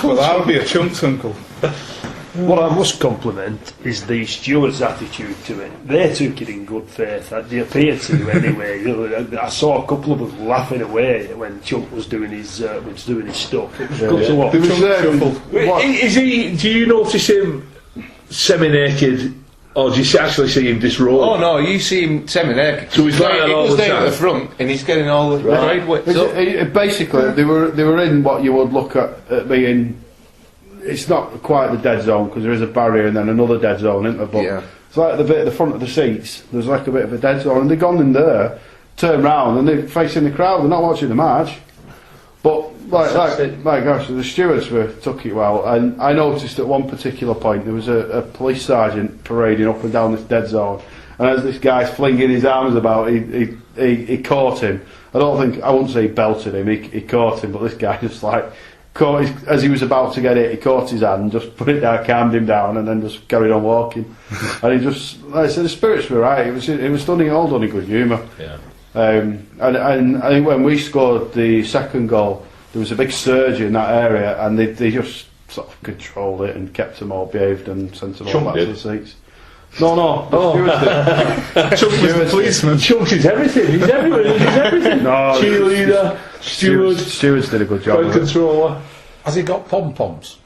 Well, that would be a Chunk's uncle. What I must compliment is the stewards' attitude to it. They took it in good faith. They appeared to, anyway. I saw a couple of them laughing away when Chunk was doing his stuff. It was good to watch. Is he? Do you notice him semi-naked, or do you actually see him disrobed? Oh no, you see him semi-naked. So he's lying all the down time at the front, and he's getting all the right widths up. Basically, they were in what you would look at being. It's not quite the dead zone because there is a barrier and then another dead zone, isn't there? But it's like the bit at the front of the seats. There's like a bit of a dead zone, and they've gone in there, turned round, and they're facing the crowd. They're not watching the match. But my gosh, the stewards took it well. And I noticed at one particular point there was a police sergeant parading up and down this dead zone, and as this guy's flinging his arms about, he caught him. I wouldn't say he belted him. He caught him, but this guy just as he was about to get it, he caught his hand, just put it down, calmed him down, and then just carried on walking. And he just, like I said, the spirits were right. It was stunning, all done in good humour. Yeah. And I think when we scored the second goal, there was a big surge in that area, and they just sort of controlled it and kept them all behaved and sent them all back to the seats. No, the stewards did. Chunk was the policeman. Chunk is everything. He's everywhere. He's everything. No, cheerleader, steward, stewards did a good job. crowd controller. Has he got pom-poms?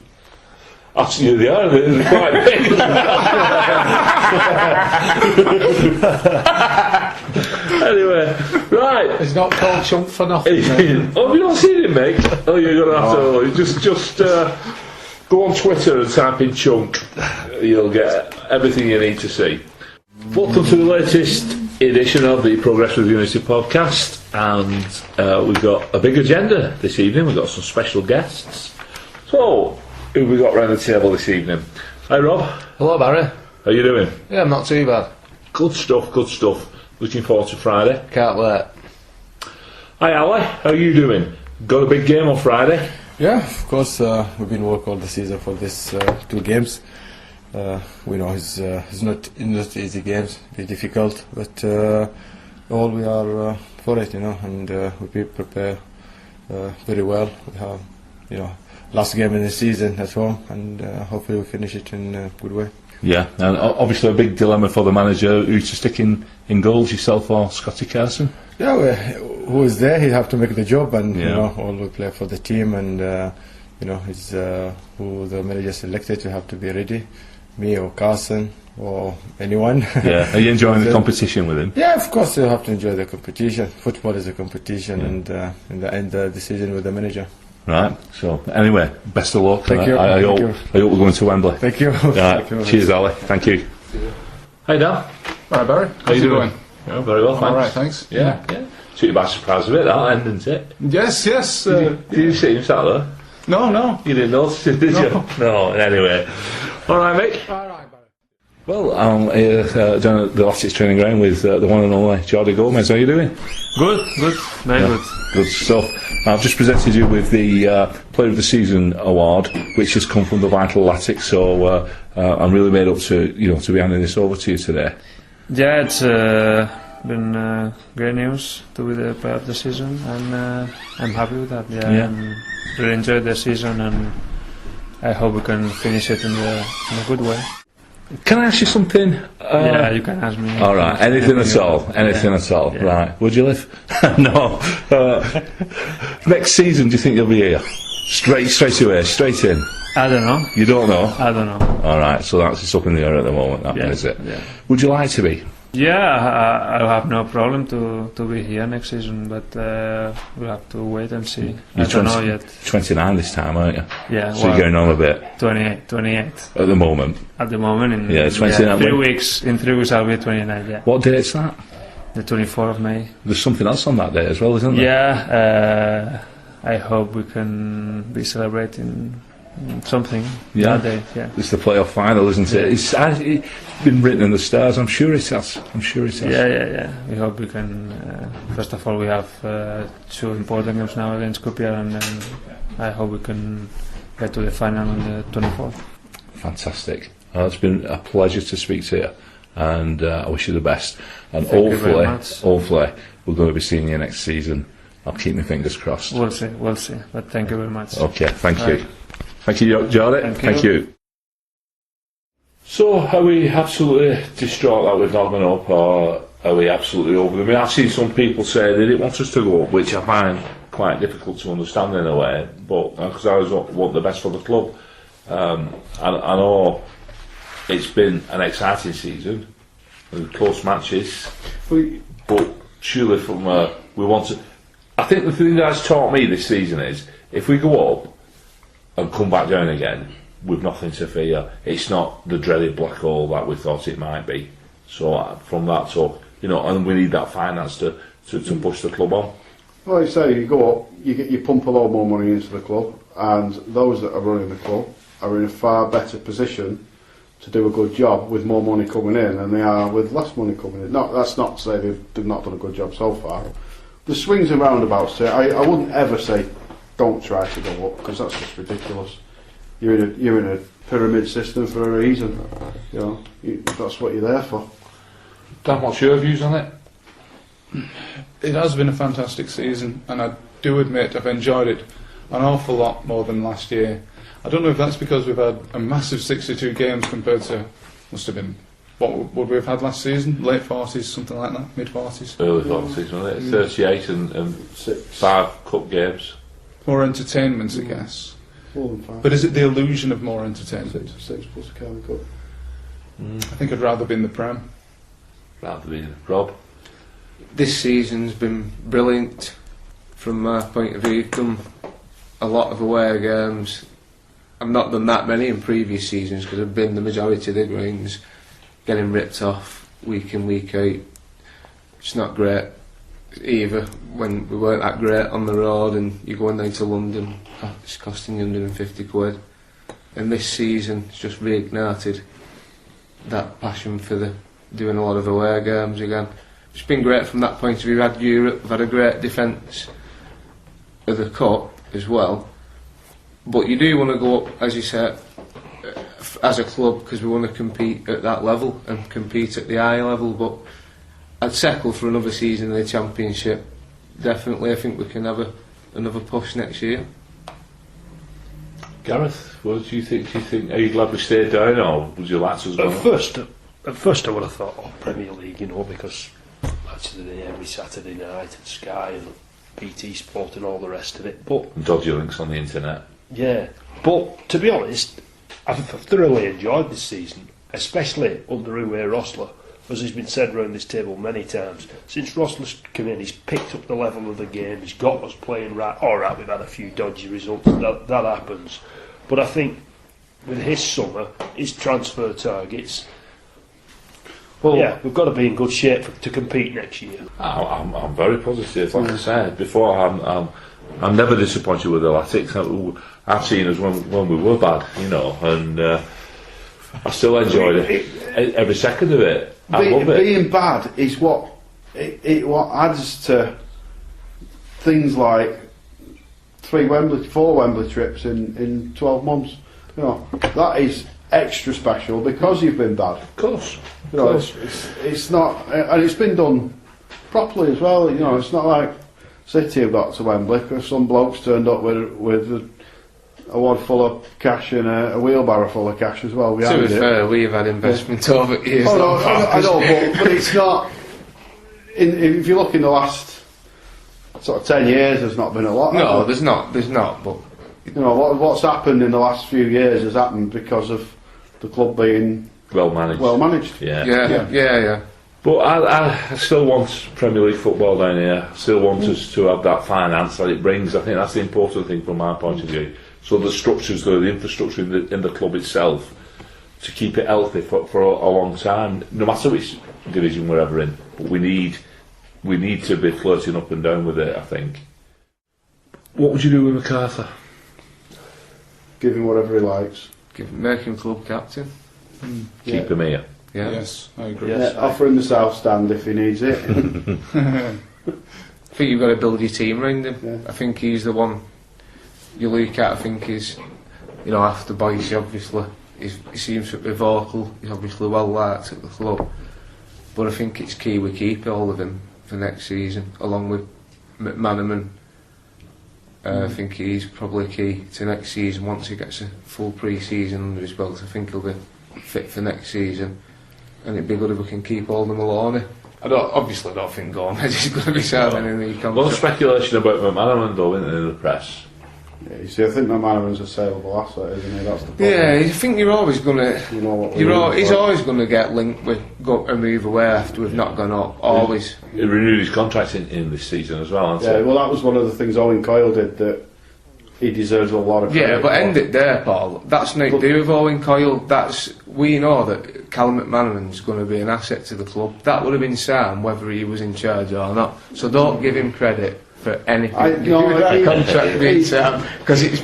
Actually, they are. They're quite big. Anyway, right. He's not called Chunk for nothing. Oh, have you not seen him, mate? Oh, you're going to have to. Just go on Twitter and type in Chunk. You'll get everything you need to see. Welcome to the latest edition of the Progress with Unity podcast, and we've got a big agenda this evening. We've got some special guests. So, who have we got around the table this evening? Hi, Rob. Hello, Barry. How you doing? Yeah, I'm not too bad. Good stuff, good stuff. Looking forward to Friday. Can't wait. Hi, Ali. How are you doing? Got a big game on Friday? Yeah, of course. We've been working all the season for these 2 games. We know it's not easy games, very difficult, but all we are for it, and we prepare very well. We have, last game in the season at home, and hopefully we finish it in a good way. Yeah, and obviously a big dilemma for the manager, who to stick in goals, yourself or Scotty Carson? Yeah, who is there, he'll have to make the job, and all we play for the team, and it's who the manager selected, you have to be ready, me or Carson or anyone. Yeah, are you enjoying the competition with him? Yeah, of course you have to enjoy the competition. Football is a competition, and in the end the decision with the manager. Right, so anyway, best of luck. Thank you. I hope we're going to Wembley. Thank you. Right, Thank you. cheers, Ali. Thank you. Hi, Dan. Right, Barry. How you doing? Going? Yeah, very well, thanks. All right, thanks. Yeah. Took you by surprise a bit, that end, didn't it? Yes. Did you see him sat there? No. You didn't notice it, did you? No, anyway. All right, Mick. All right, Barry. Well, I'm here down at the Latics training ground with the one and only Jordi Gomez. How are you doing? Good, very good. Good stuff. I've just presented you with the Player of the Season award, which has come from the Vital Latics. So I'm really made up to be handing this over to you today. Yeah, it's been great news to be the Player of the Season, and I'm happy with that. Yeah. I really enjoyed the season, and I hope we can finish it in a good way. Can I ask you something? Yeah, you can ask me. All right, anything at all. Yeah. Right, would you live? No. Next season, do you think you'll be here? Straight away, straight in? I don't know. You don't know? I don't know. All right, so that's just up in the air at the moment, that one, is it? Yeah. Would you like to be? Yeah, I'll have no problem to be here next season, but we'll have to wait and see. I don't know yet. 29 this time, aren't you? Yeah. So you're going on a bit. 28. At the moment. At the moment, in 29. 3 weeks. In 3 weeks, I'll be 29. Yeah. What day is that? The 24th of May. There's something else on that day as well, isn't there? Yeah. I hope we can be celebrating something that day. Yeah. It's the playoff final, isn't it? It's been written in the stars. I'm sure it has. Yeah. We hope we can. First of all, we have 2 important games now against Kupier, and then I hope we can get to the final on the 24th. Fantastic. It's been a pleasure to speak to you, and I wish you the best. And Thank you very much. hopefully, we're going to be seeing you next season. I'll keep my fingers crossed. We'll see. But thank you very much. Okay, thank you. Right. Thank you, Jordi. Thank you. So, are we absolutely distraught that we've not gone up, or are we absolutely over them? I mean, I've seen some people say they didn't want us to go up, which I find quite difficult to understand in a way, but because I always want the best for the club. I know it's been an exciting season, with close matches, but surely from we want to. I think the thing that's taught me this season is if we go up and come back down again with nothing to fear, it's not the dreaded black hole that we thought it might be. So from that talk, and we need that finance to push the club on. Well, you say you go up, you pump a lot more money into the club, and those that are running the club are in a far better position to do a good job with more money coming in than they are with less money coming in. No, that's not to say they've not done a good job so far. The swings and roundabouts, I wouldn't ever say don't try to go up, because that's just ridiculous. You're in a pyramid system for a reason. That's what you're there for. Dan, what's your views on it? It has been a fantastic season, and I do admit I've enjoyed it an awful lot more than last year. I don't know if that's because we've had a massive 62 games compared to, must have been, what would we have had last season? Late 40s, something like that, mid 40s? Early 40s, wasn't it? 38 and 5 cup games. More entertainment, I guess. More than 5. But is it the illusion of more entertainment? 6 plus a Carling Cup. I think I'd rather be in the Prem. Rather be Rob. This season's been brilliant from my point of view. We've done a lot of away games. I've not done that many in previous seasons because I've been the majority of the greens getting ripped off week in, week out. It's not great either when we weren't that great on the road and you're going down to London, it's costing you £150. And this season it's just reignited that passion for doing a lot of away games again. It's been great from that point of view. We've had Europe, we've had a great defence of the cup as well. But you do want to go up, as you said, as a club, because we want to compete at that level and compete at the high level. But I'd settle for another season in the Championship. Definitely, I think we can have another push next year. Gareth, what do you think? Are you glad we stayed down, or would you like to? At first, I would have thought, Premier League, you know, because Match of the Day every Saturday night at Sky and BT Sport and all the rest of it. But dodgy links on the internet. Yeah, but to be honest, I've thoroughly enjoyed this season, especially under Uwe Rosler, as has been said around this table many times. Since Rosler's come in, he's picked up the level of the game, he's got us playing right. Alright, we've had a few dodgy results, that happens. But I think with his summer, his transfer targets, well, yeah, we've got to be in good shape to compete next year. I'm very positive. Like I said before, I'm never disappointed with the Latics. I've seen us when we were bad, you know, and I still enjoyed it every second of it. I love it. Being bad is what adds to things like 4 Wembley trips in 12 months. You know, that is extra special because you've been bad. Of course. You know, it's not, and it's been done properly as well. You know, it's not like City have got to Wembley because some blokes turned up with a wad full of cash and a wheelbarrow full of cash as well. To be fair, we've had investment over years. Oh no, I know, but it's not. If you look in the last sort of 10 years, there's not been a lot. No, there's not. But you know what's happened in the last few years has happened because of the club being well managed. Yeah. But I still want Premier League football down here. I still want us to have that finance that it brings. I think that's the important thing from my point of view. So the structures, the infrastructure in the club itself, to keep it healthy for a long time, no matter which division we're ever in. But we need to be flirting up and down with it, I think. What would you do with MacArthur? Give him whatever he likes. Make him club captain. Keep him here. Yeah. Yes, I agree. Yes, offer him the south stand if he needs it. I think you've got to build your team around him. Yeah. I think he's the one you look at. I think he's, you know, after Boyce, obviously, he seems to be vocal. He's obviously well liked at the club. But I think it's key we keep all of him for next season, along with McManaman. I think he's probably key to next season. Once he gets a full pre-season under his belt, I think he'll be fit for next season. And it'd be good if we can keep Alden Maloney. I don't think Gomez is going to be signing in the contract. A lot of speculation about McManaman though, isn't there, in the press? Yeah, you see, I think McManaman's a saleable asset, isn't he? That's the problem. Yeah, I think you're always going to. You know what he's always going to get linked with a move away after we've not gone up. Always. He renewed his contract in this season as well. Yeah, well, that was one of the things Owen Coyle did that he deserves a lot of credit. Yeah, but end it there, Paul. That's not to do with Owen Coyle. We know that Callum McManaman's going to be an asset to the club. That would have been Sam whether he was in charge or not. So don't give him credit for anything. Contract being Sam because it's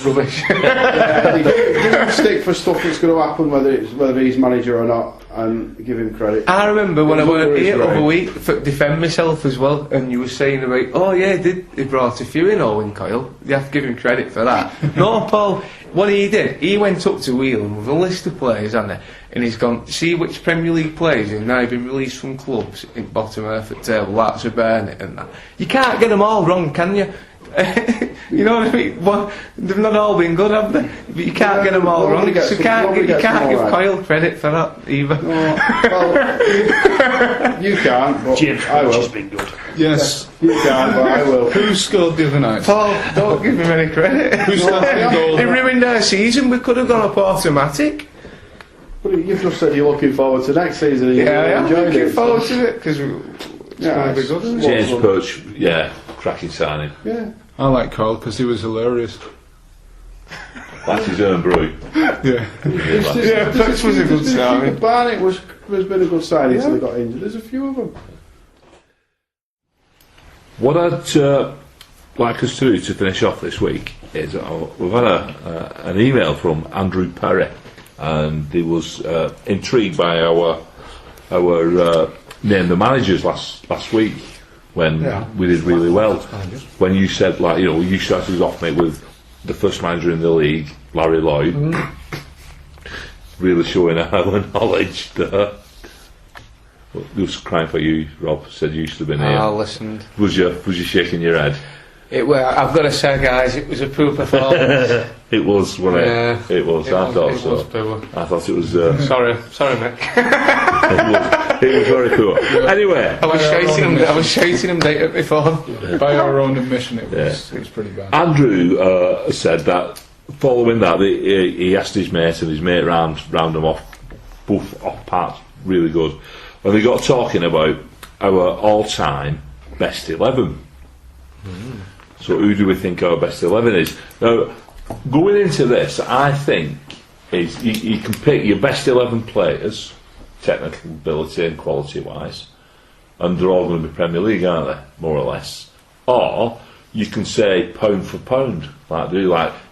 rubbish. Give him stick for stuff that's going to happen whether he's manager or not. and give him credit. I remember when I His weren't mother is here great. other week to defend myself as well, and you were saying about, oh yeah, he brought a few in, Owen Coyle. You have to give him credit for that. No, Paul, what he did, he went up to Whelan with a list of players, hasn't he? And he's gone, see which Premier League players have now been released from clubs in bottom half of the table, that's a Burnett and that. You can't get them all wrong, can you? You know what I mean? Well, they've not all been good, have they? But you can't get them all wrong. So you can't give Coyle credit for that either. No, well, you can't, but James I Hodge will. has been good. Yes. You can, but I will. Who scored the other night? Paul, don't give him any credit. Who scored the goal? He ruined our season. We could have gone up automatic. But you've just said you're looking forward to next season. And Yeah, I am enjoying looking it, forward so- to it because it's going to be good, isn't it? James Perch, yeah, cracking signing. Yeah. I like Cole because he was hilarious. That's his own brew. Yeah. Perch was a good signing. Barnett has been a good signing until he got injured. There's a few of them. What I'd like us to do to finish off this week is we've had an email from Andrew Perry, and he was intrigued by our name the managers last week when we did really well. When you said, like, you know, you started off, mate, with the first manager in the league, Larry Lloyd, really showing our knowledge there. He was crying for you, Rob. Said you should have been here. I listened. Was you shaking your head? I've got to say, guys, it was a poor performance. It was, wasn't it? Yeah. It was. I thought so. Was poor. I thought it was. Sorry, Mick. It was very poor. Anyway, I was shouting him down before. By our own admission, it was pretty bad. Andrew said that following that, he asked his mate, and his mate round them off, both off parts, really good. And they got talking about our all-time best 11. So who do we think our best 11 is? Now, going into this, I think is you can pick your best 11 players, technical ability and quality-wise, and they're all going to be Premier League, aren't they? More or less. Or you can say pound for pound, like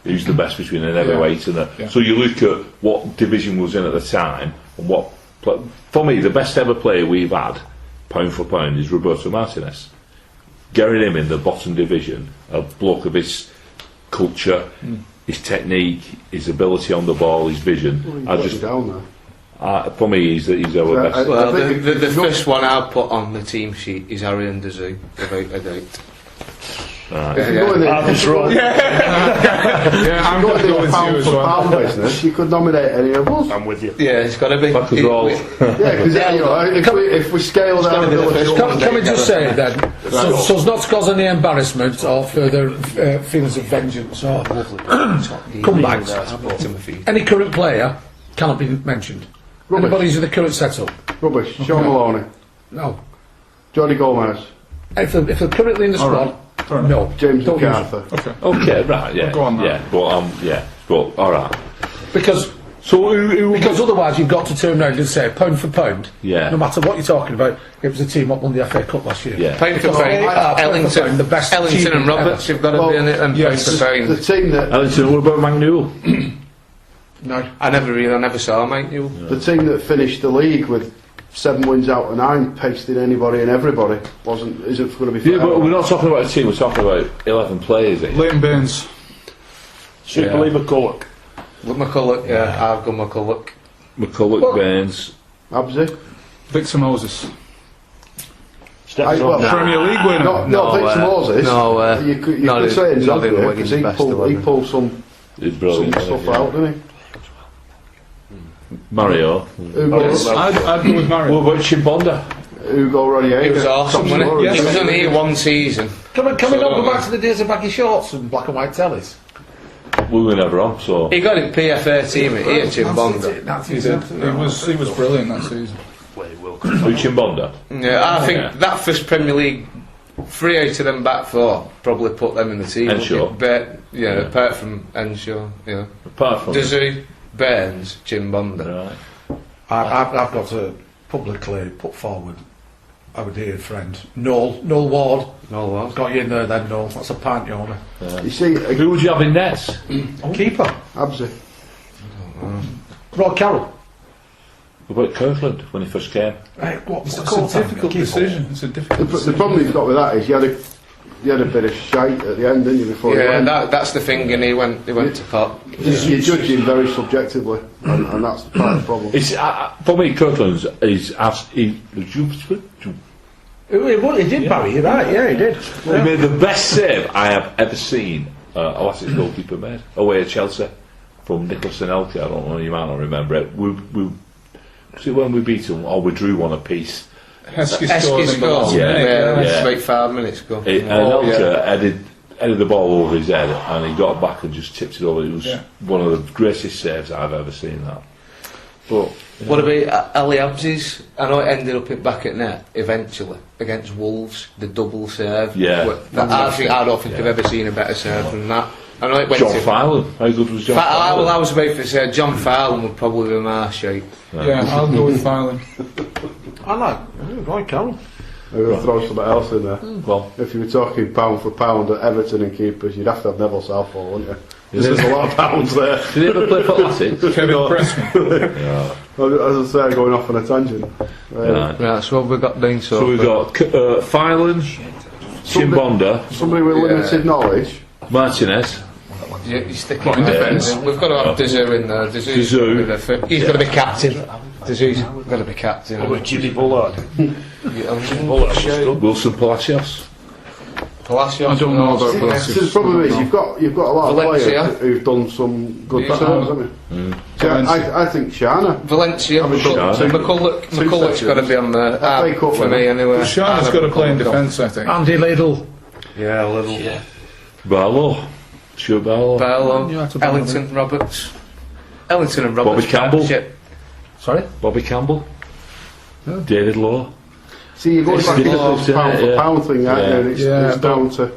who's the best between an heavyweight and a. Yeah. So you look at what division was in at the time and what. For me, the best ever player we've had, pound for pound, is Roberto Martinez. Getting him in the bottom division, a bloke of his culture, his technique, his ability on the ball, his vision. I just down there. For me, he's our best. Well, the first one I'll put on the team sheet is Arian Dezu, without a doubt. Right. If you go in the, I was wrong. Yeah, I'm go going in to go the with pound you as for well. pound business, you could nominate any of us. I'm with you. Yeah, it's got to be. Because we're all. Yeah, because you know, if we scale down be the ability, first Can we just say then, so as not to cause any embarrassment or further feelings of vengeance or comebacks, any current player cannot be mentioned. Rubbish. Anybody who's in the current setup? Rubbish. Sean Maloney, No. Johnny Gomez, If they're currently in the squad, no. James Don't use them. McArthur. Okay, right, yeah, Go on, yeah, but all right. Because otherwise you've got to turn around and say pound for pound. Yeah. No matter what you're talking about, it was the team that won the FA Cup last year. Yeah. Pound for Because pound, they are, pound for pound, the best Ellington and achievement Roberts, ever. you've got to be in it, and yes, pound for The pound. team that Ellington, what about McNewell? No. I never saw Mike Newell. the team that finished the league with 7 wins out of 9, pasted anybody and everybody, isn't going to be. Yeah, but forever. we're not talking about a team. We're talking about 11 players. Here. Leighton Baines. Super Lee McCulloch. With McCulloch, I've got McCulloch. McCulloch, Baines. Absy. Victor Moses. Well, Premier League winner. not Victor Moses. no, you could not say in- not in Zogby, Wigan's because best he 11. pulled some He's brilliant. stuff out, didn't he? Mario. I'd go with Mario. What about Chimbonda? Hugo Rodriguez. He was awesome, top wasn't scorer. he? He was only here one season. Can we not go back to the days of baggy shorts and black and white tellies? We were never on, so. He got in PFA team at here, Jim Bonda. He did. He was brilliant that season. Who, Chimbonda? Yeah, I think that first Premier League, 3 out of them back 4 probably put them in the team. Henshaw. Apart from Henshaw, Apart from. Dezu, Burns, Jim Bonda. Right. I've got to publicly put forward our dear friend Noel Ward. No what? Got you in there then, Noel. That's a pint owner. You see, Who would you have in nets? Keeper. Absy. Rod Carroll. What about Kirkland when he first came? What's the It's call a difficult decision. It's a difficult decision. The problem he's got with that is you had a bit of shite at the end, didn't you? Before Yeah, he went. that's the thing, and he went to pot. You judge him very subjectively, and that's part of the problem. It's for me, Kirkland's he He did, Barry, you're right, yeah, he did. He made the best save I have ever seen a Lassiter's goalkeeper made away at Chelsea from Nicholas Anelka. I don't know, you might not remember it. Was it when we beat them or we drew one apiece? Heskey Heskey scored. scored. Yeah. About 5 minutes ago. Anelka headed the ball over his head and he got back and just tipped it over. It was one of the greatest saves I've ever seen. That. But what about Ali Abzi's? I know it ended up back at net eventually against Wolves, the double serve. Yeah. I don't think I've ever seen a better serve than that. I know it went John to Filan, how good was John Filan? I was about to say John Filan would probably be my shape. Yeah, I'll go with Filan. I like Carroll. I'm going to throw something else in there. Well, if you were talking pound for pound at Everton and keepers, you'd have to have Neville Southall, wouldn't you? There's a lot of pounds there. Did he ever play for Latin? Kevin Pressman. As I say, going off on a tangent. Right, so what have we got down So we've got Filan, Chimbonda, Somebody with limited knowledge. Martinez. You're sticking What, in defence? We've got to have Dazoo in there. He's got to be captain. Dazoo's got to be captain. What about Jimmy Bullard? Wilson Palacios. Palacios. I don't know about The Palacios. problem is you've got a lot of Valencia. players who've done some good Yeah. serves, haven't you? So I think Shana. Valencia. McCulloch's got to be on the FA Cup for me anyway. Shana's got to play in defence, I think. Andy Liddle. Yeah, a little. Yeah. Barlow. Stuart Barlow. Barlow, You had to Barlow, Ellington, Roberts. Ellington and Roberts. Bobby Campbell. partnership. Sorry? Bobby Campbell. David Law. See, you're going It's back to difficult, this pound for yeah. pound thing, aren't you? And it's down to.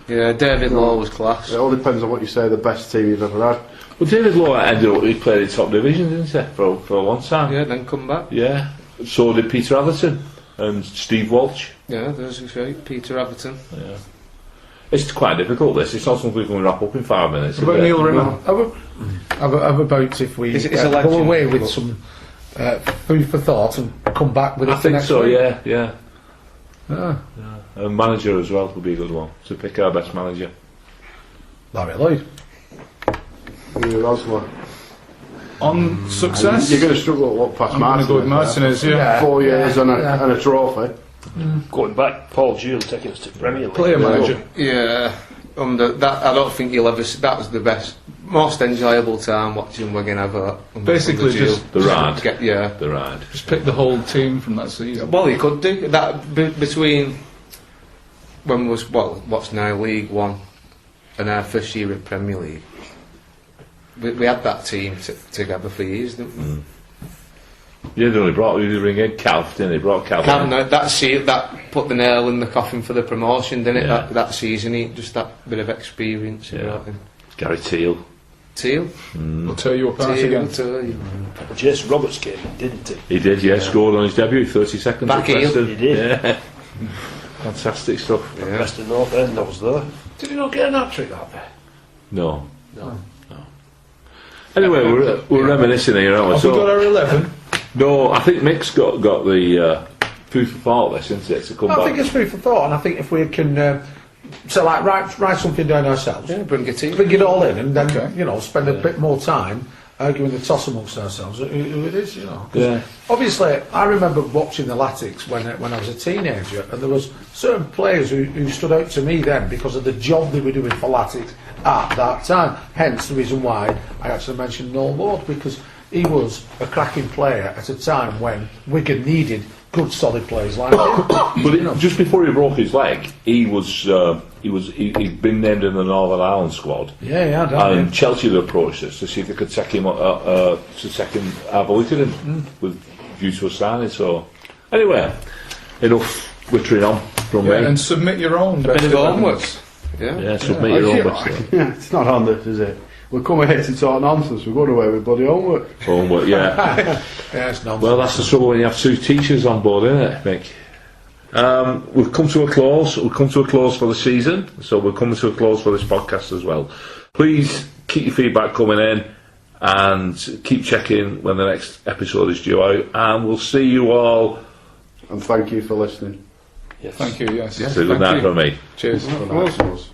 Yeah, David Law was class. It all depends on what you say the best team you've ever had. Well, David Law ended up, he played in top division, didn't he, for a long time? Yeah, then come back. Yeah. So did Peter Atherton and Steve Walsh. Yeah, there's a shout. Peter Atherton. Yeah. It's quite difficult, this. It's not something we can wrap up in 5 minutes. What about Neil Rimmer? How about if we It's a go legend. away with some food for thought and come back with it I for think next so, week? yeah. Ah, A manager as well would be a good one, to pick our best manager. Larry Lloyd. Rosler. On success? You're going to struggle to look past I'm going to go with Martinez, yeah. 4 years and a trophy. Going back, Paul Jewell taking us to Premier League. Player manager. Yeah, under that, I don't think you'll ever. That was the best, most enjoyable time watching Wigan ever. Basically just The ride. Yeah. The ride. Just pick the whole team from that season. Well, you could do that between when was what's now League One and our first year in Premier League. We had that team together for years, didn't we? Yeah, they only brought the ring in Calf, didn't they? Brought Calf in. That put the nail in the coffin for the promotion, didn't it? Yeah. That season, just that bit of experience. Yeah. Gary Teal. Teal. We'll tear you apart again. Jason Roberts came in, didn't he? He did, yeah, scored on his debut, 30 seconds. Back at heel. Preston. He did. Yeah. Fantastic stuff. Yeah. Preston North End, I was there. Did he not get an hat-trick that day? No. Anyway, we're reminiscing here, aren't we? Have we got our 11? No, I think Mick's got the food for thought this, isn't it, to come I back. think it's food for thought, and I think if we can, write something down ourselves, Yeah, bring a team. bring it all in, and then spend a bit more time arguing the toss amongst ourselves. Who it is, 'cause Yeah. obviously, I remember watching the Latics when I was a teenager, and there was certain players who stood out to me then because of the job they were doing for Latics at that time. Hence the reason why I actually mentioned Noel Ward, because he was a cracking player at a time when Wigan needed good, solid players like him. But just before he broke his leg, he'd been named in the Northern Ireland squad. Yeah, And Chelsea had approached us to see if they could take him have a look at him with view to a signing. So anyway, enough wittering on from me. And submit your own best Bit of homework. evidence. Yeah. Submit your own best. Yeah, it's not on this, is it? We're coming here to talk nonsense. We're going away with bloody homework. Homework, yeah. Yeah, it's nonsense. Well, that's the trouble when you have two teachers on board, isn't it, Mick? We've come to a close. We've come to a close for the season, so we're coming to a close for this podcast as well. Please keep your feedback coming in. and keep checking when the next episode is due out, and we'll see you all. And thank you for listening. Thank you, yes. So good night from me. Cheers. Good night.